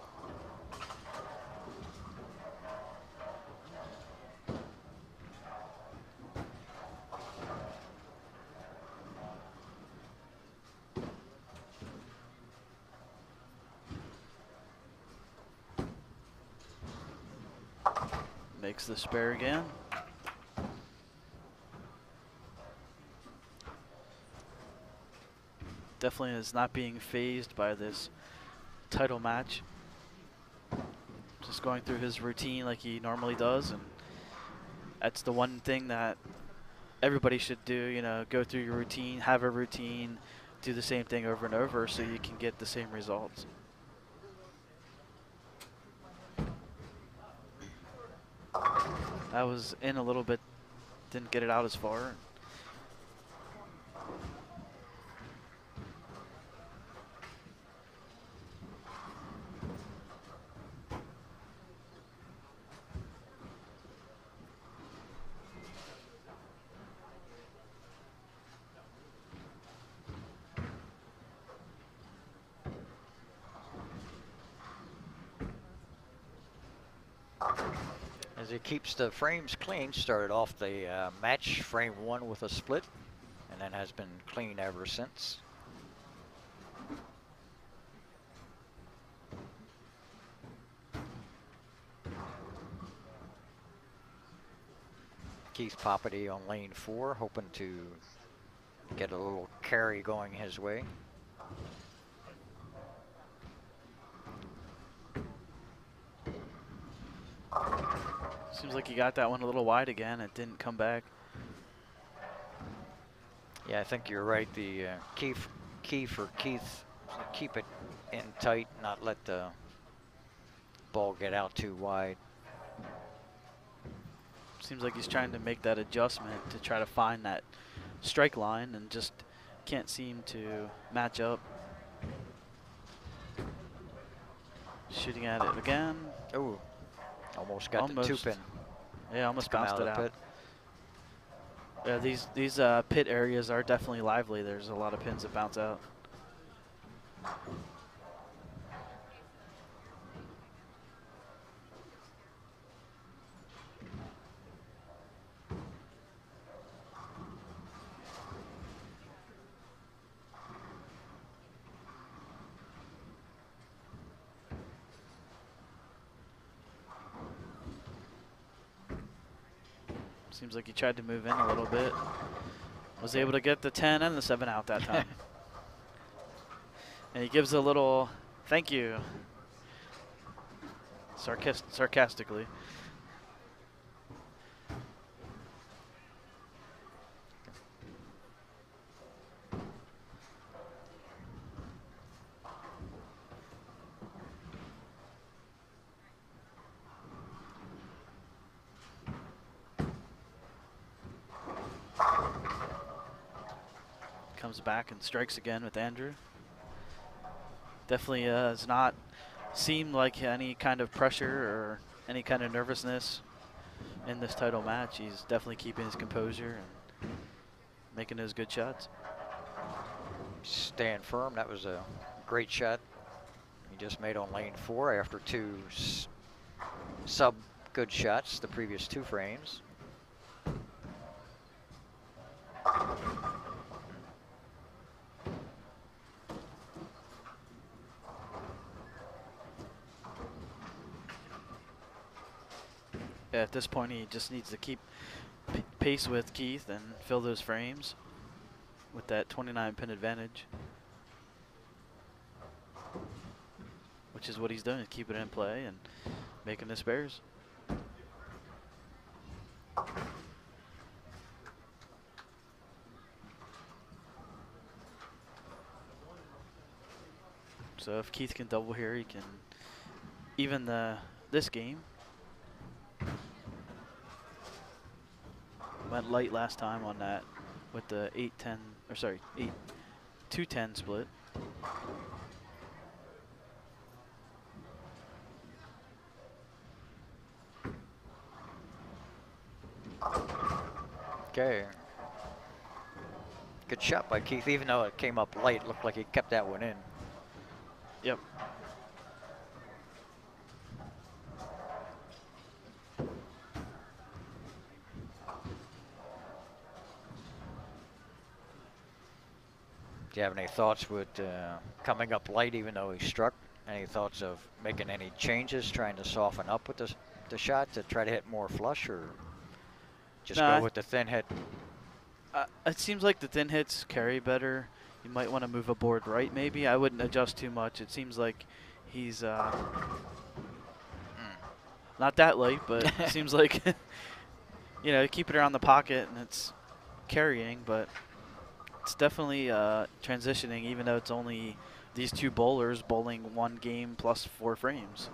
Makes the spare again. Definitely is not being phased by this title match. Just going through his routine like he normally does, and that's the one thing that everybody should do. You know, go through your routine, have a routine, do the same thing over and over so you can get the same results. That was in a little bit, didn't get it out as far.
As he keeps the frames clean, started off the match frame 1 with a split, and then has been clean ever since. Keith Poppity on lane 4, hoping to get a little carry going his way.
Seems like he got that one a little wide again. It didn't come back.
Yeah, I think you're right. The key for Keith, keep it in tight, not let the ball get out too wide.
Seems like he's trying to make that adjustment to try to find that strike line and just can't seem to match up. Shooting at it again.
Oh, almost got the 2-pin.
Yeah, almost bounced it out.
Pit.
Yeah, these pit areas are definitely lively. There's a lot of pins that bounce out. Seems like he tried to move in a little bit. Was able to get the 10 and the 7 out that time. And he gives a little thank you, sarcastically. Comes back and strikes again with Andrew. Definitely has not seemed like any kind of pressure or any kind of nervousness in this title match. He's definitely keeping his composure and making those good shots.
Staying firm. That was a great shot he just made on lane 4 after 2 sub good shots the previous 2 frames.
At this point, he just needs to keep pace with Keith and fill those frames with that 29 pin advantage, which is what he's doing, keep it in play and making the spares. So if Keith can double here, he can even this game. Went light last time on that with the 8-10, or sorry, 8-2-10 split.
Okay. Good shot by Keith, even though it came up late. Looked like he kept that one in.
Yep.
Do you have any thoughts with coming up light, even though he struck? Any thoughts of making any changes, trying to soften up with the shot to try to hit more flush, or just go
Nah,
with the thin hit?
it seems like the thin hits carry better. You might want to move a board right, maybe. I wouldn't adjust too much. It seems like he's not that light, but it seems like, you know, keep it around the pocket and it's carrying, but it's definitely transitioning, even though it's only these two bowlers bowling one game plus 4 frames.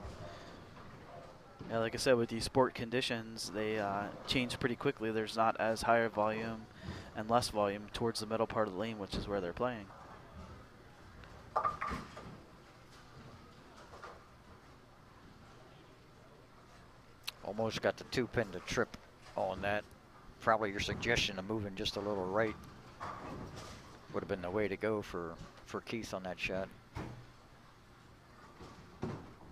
Yeah, like I said, with these sport conditions, they change pretty quickly. There's not as higher volume and less volume towards the middle part of the lane, which is where they're playing.
Almost got the 2-pin to trip on that. Probably your suggestion of moving just a little right would have been the way to go for Keith on that shot.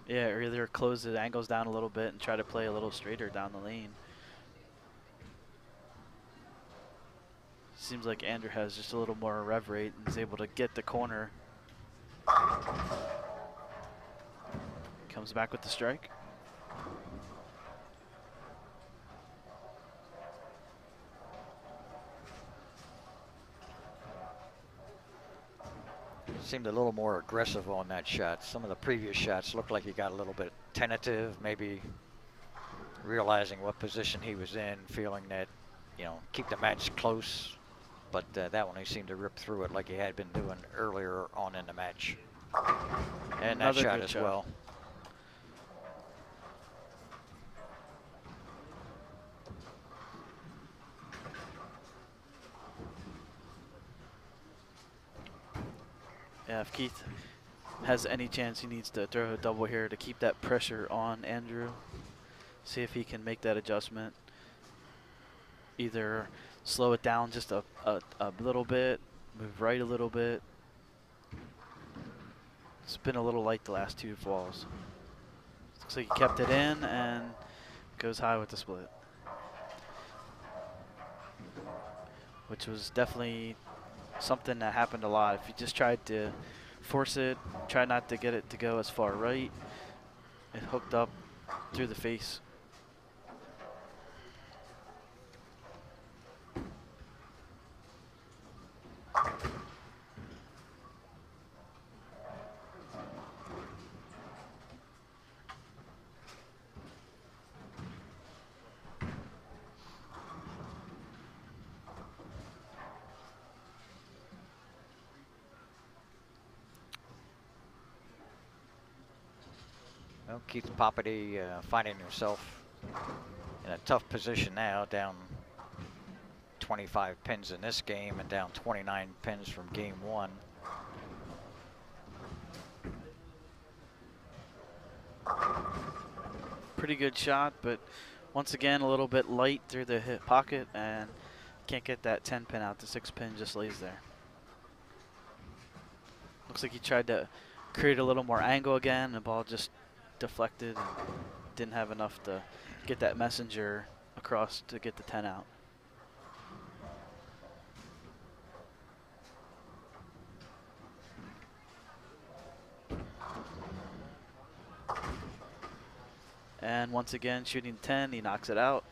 Yeah, or either close the angles down a little bit and try to play a little straighter down the lane. Seems like Andrew has just a little more rev rate and is able to get the corner. Comes back with the strike.
Seemed a little more aggressive on that shot. Some of the previous shots looked like he got a little bit tentative, maybe realizing what position he was in, feeling that, you know, keep the match close. But that one he seemed to rip through it like he had been doing earlier on in the match. And that
Another
shot
good
as
shot.
well.
Yeah, if Keith has any chance, he needs to throw a double here to keep that pressure on Andrew. See if he can make that adjustment. Either slow it down just a little bit, move right a little bit. It's been a little light the last 2 falls. Looks like he kept it in and goes high with the split. Which was definitely something that happened a lot. If you just tried to force it, try not to get it to go as far right, it hooked up through the face.
Well, Keith Poppity finding himself in a tough position now, down 25 pins in this game and down 29 pins from game 1.
Pretty good shot, but once again a little bit light through the hip pocket and can't get that 10 pin out. The 6 pin just lays there. Looks like he tried to create a little more angle again. The ball just deflected and didn't have enough to get that messenger across to get the 10 out. And once again, shooting 10, he knocks it out.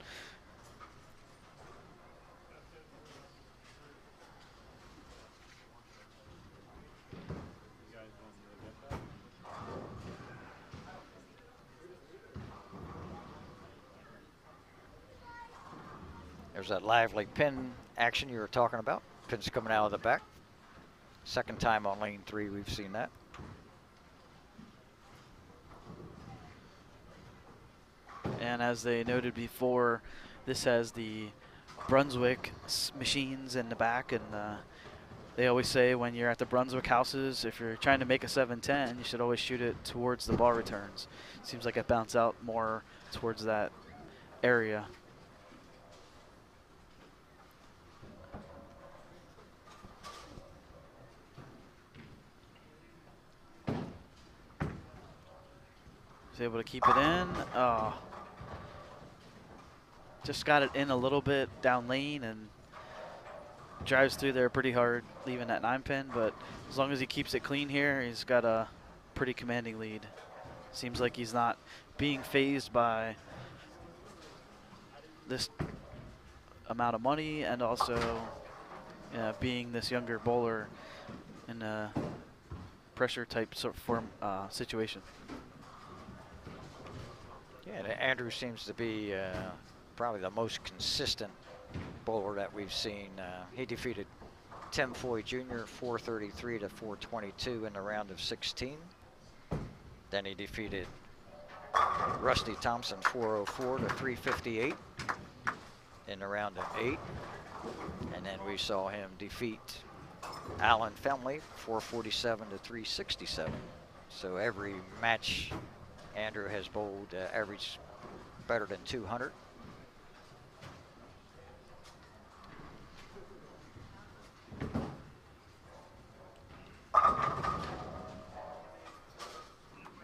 There's that lively pin action you were talking about. Pins coming out of the back. Second time on lane 3 we've seen that.
And as they noted before, this has the Brunswick machines in the back, and they always say when you're at the Brunswick houses, if you're trying to make a 710, you should always shoot it towards the ball returns. Seems like it bounced out more towards that area. He's able to keep it in. Oh. Just got it in a little bit down lane and drives through there pretty hard, leaving that 9-pin. But as long as he keeps it clean here, he's got a pretty commanding lead. Seems like he's not being phased by this amount of money and also being this younger bowler in a pressure type situation.
Yeah, Andrew seems to be probably the most consistent bowler that we've seen. He defeated Tim Foy Jr. 433 to 422 in the round of 16. Then he defeated Rusty Thompson 404 to 358 in the round of 8. And then we saw him defeat Alan Femley 447 to 367. So every match Andrew has bowled average better than 200.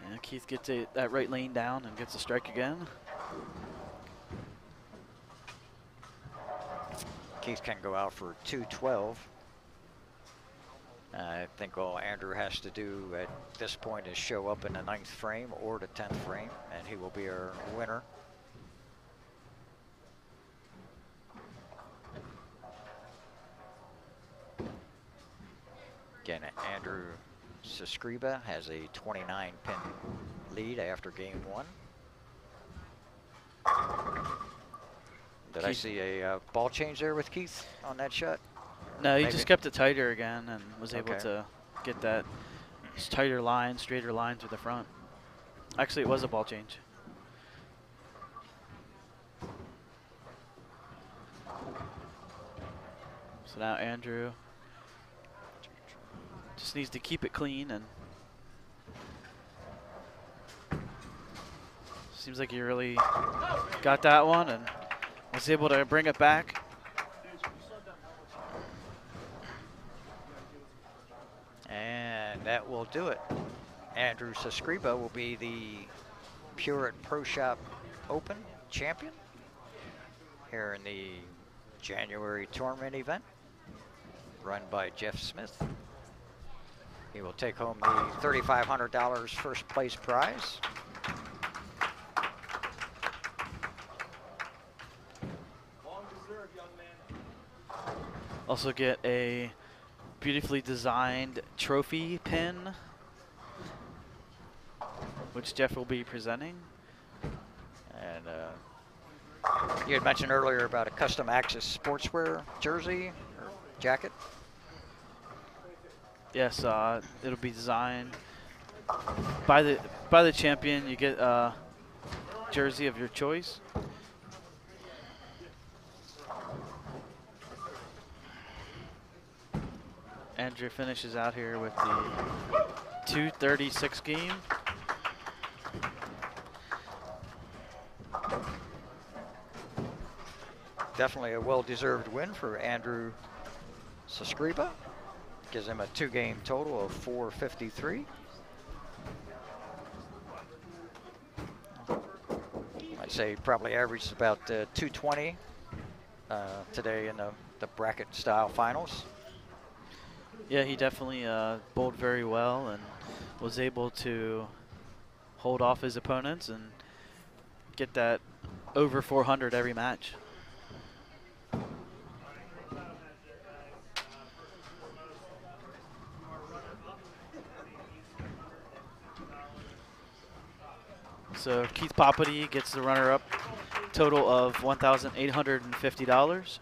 And Keith gets that right lane down and gets a strike again.
Keith can go out for 212. I think all Andrew has to do at this point is show up in the 9th frame or the 10th frame, and he will be our winner. Again, Andrew Sescriba has a 29-pin lead after game 1. Did I see a ball change there with Keith on that shot?
No, he
Maybe.
just kept it tighter again and was able
Okay.
to get that tighter line, straighter line through the front. Actually, it was a ball change. So now Andrew just needs to keep it clean, and seems like he really got that one and was able to bring it back.
And that will do it. Andrew Sescriba will be the Pureit Pro Shop Open champion here in the January tournament event run by Jeff Smith. He will take home the $3,500 first place prize.
Also get a beautifully designed trophy pin, which Jeff will be presenting.
And you had mentioned earlier about a custom Axis sportswear jersey or jacket.
Yes, it'll be designed by the champion. You get a jersey of your choice. Andrew finishes out here with the 236 game.
Definitely a well-deserved win for Andrew Sescriba. Gives him a 2-game total of 453. I'd say probably averaged about 220 today in the bracket style finals.
Yeah, he definitely bowled very well and was able to hold off his opponents and get that over 400 every match. So Keith Poppity gets the runner-up, total of $1,850.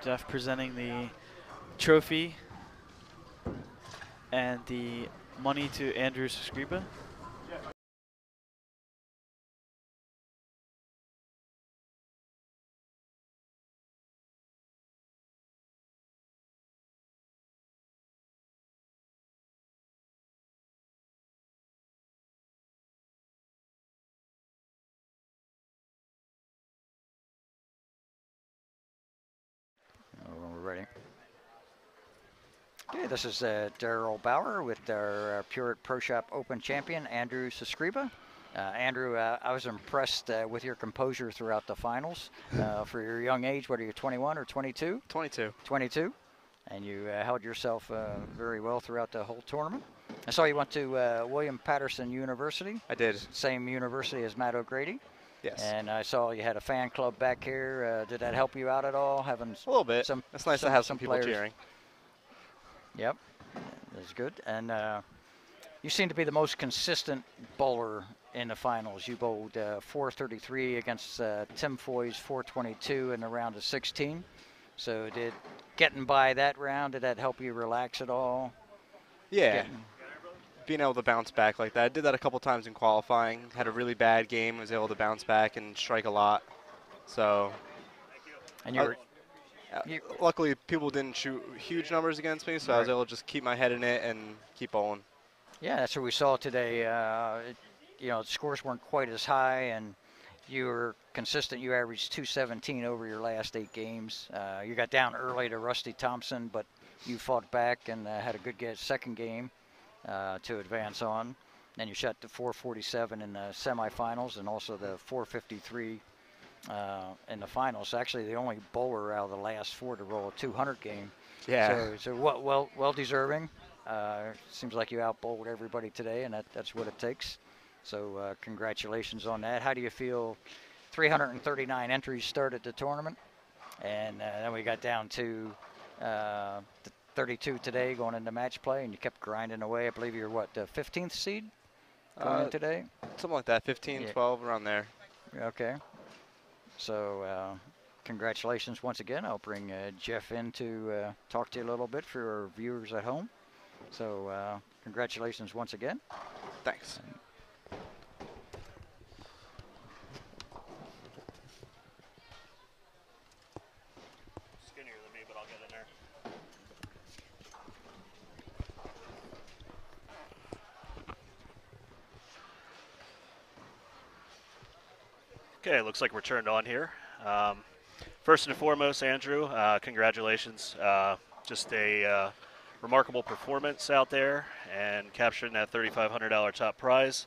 Jeff presenting the trophy and the money to Andrew Sescriba.
ready. Okay, this is Daryl Bauer with our Pureit Pro Shop Open champion, Andrew Sescriba. Andrew, I was impressed with your composure throughout the finals. For your young age, what are you, 21 or 22?
22.
22. And you held yourself very well throughout the whole tournament. I saw you went to William Patterson University.
I did.
Same university as Matt O'Grady.
Yes.
And I saw you had a fan club back here. Did that help you out at all? Having
a little bit. It's nice to have some people
players
cheering.
Yep, that's good. And you seem to be the most consistent bowler in the finals. You bowled 433 against Tim Foy's 422 in the round of 16. So did getting by that round, did that help you relax at all?
Yeah. Being able to bounce back like that. I did that a couple times in qualifying. Had a really bad game, was able to bounce back and strike a lot. So.
And you were.
Luckily, people didn't shoot huge numbers against me, so I was able to just keep my head in it and keep bowling.
Yeah, that's what we saw today. You know, the scores weren't quite as high, and you were consistent. You averaged 217 over your last 8 games. You got down early to Rusty Thompson, but you fought back and had a good second game to advance on. Then you shot to 447 in the semifinals and also the 453 in the finals. Actually, the only bowler out of the last 4 to roll a 200 game.
Yeah.
So well deserving. Seems like you out-bowled everybody today, and that's what it takes. So congratulations on that. How do you feel? 339 entries started the tournament, and then we got down to 32 today going into match play, and you kept grinding away. I believe you're what, the 15th seed going in today?
Something like that, 15, 12, around there.
Okay. So congratulations once again. I'll bring Jeff in to talk to you a little bit for our viewers at home. So congratulations once again.
Thanks.
Skinnier than me, but I'll get in there. Okay, looks like we're turned on here. First and foremost, Andrew, congratulations. Just a remarkable performance out there and capturing that $3,500 top prize.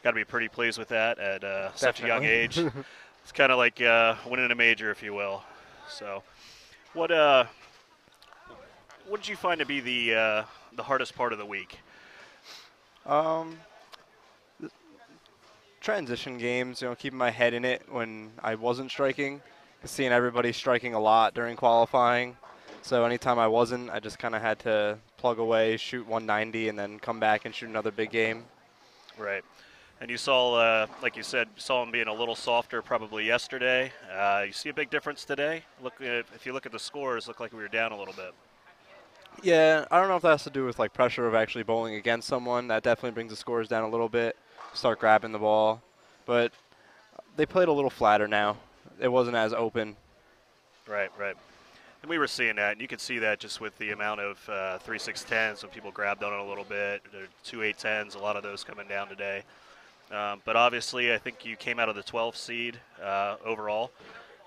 Got to be pretty pleased with that at such a young age. It's kind of like winning a major, if you will. So, what did you find to be the hardest part of the week?
Transition games, keeping my head in it when I wasn't striking. Seeing everybody striking a lot during qualifying. So anytime I wasn't, I just kind of had to plug away, shoot 190, and then come back and shoot another big game.
Right. And you saw, like you said, saw him being a little softer probably yesterday. You see a big difference today? If you look at the scores, look like we were down a little bit.
Yeah, I don't know if that has to do with like pressure of actually bowling against someone. That definitely brings the scores down a little bit. Start grabbing the ball. But they played a little flatter now. It wasn't as open.
Right. And we were seeing that, and you could see that just with the amount of 3.610s when people grabbed on it a little bit. There are 2.810s, a lot of those coming down today. But obviously, I think you came out of the 12th seed overall.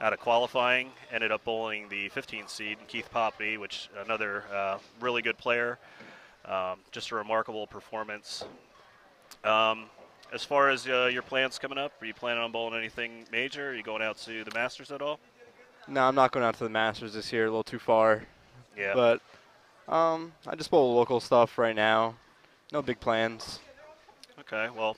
Out of qualifying, ended up bowling the 15th seed, Keith Poppy, which another really good player. Just a remarkable performance. As far as your plans coming up, are you planning on bowling anything major? Are you going out to the Masters at all?
No, I'm not going out to the Masters this year. A little too far.
Yeah.
But I just bowl local stuff right now. No big plans.
Okay. Well,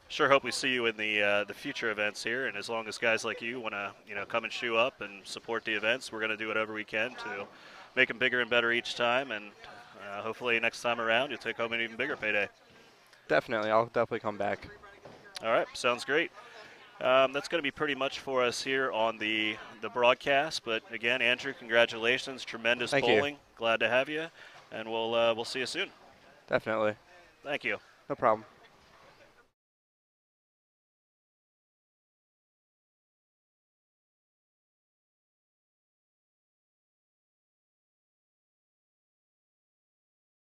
sure hope we see you in the future events here. And as long as guys like you want to come and shoe up and support the events, we're going to do whatever we can to make them bigger and better each time. And hopefully next time around you'll take home an even bigger payday.
Definitely. I'll definitely come back.
All right. Sounds great. That's going to be pretty much for us here on the broadcast. But again, Andrew, congratulations! Tremendous bowling.
You.
Glad to have you, and we'll see you soon.
Definitely.
Thank you.
No problem.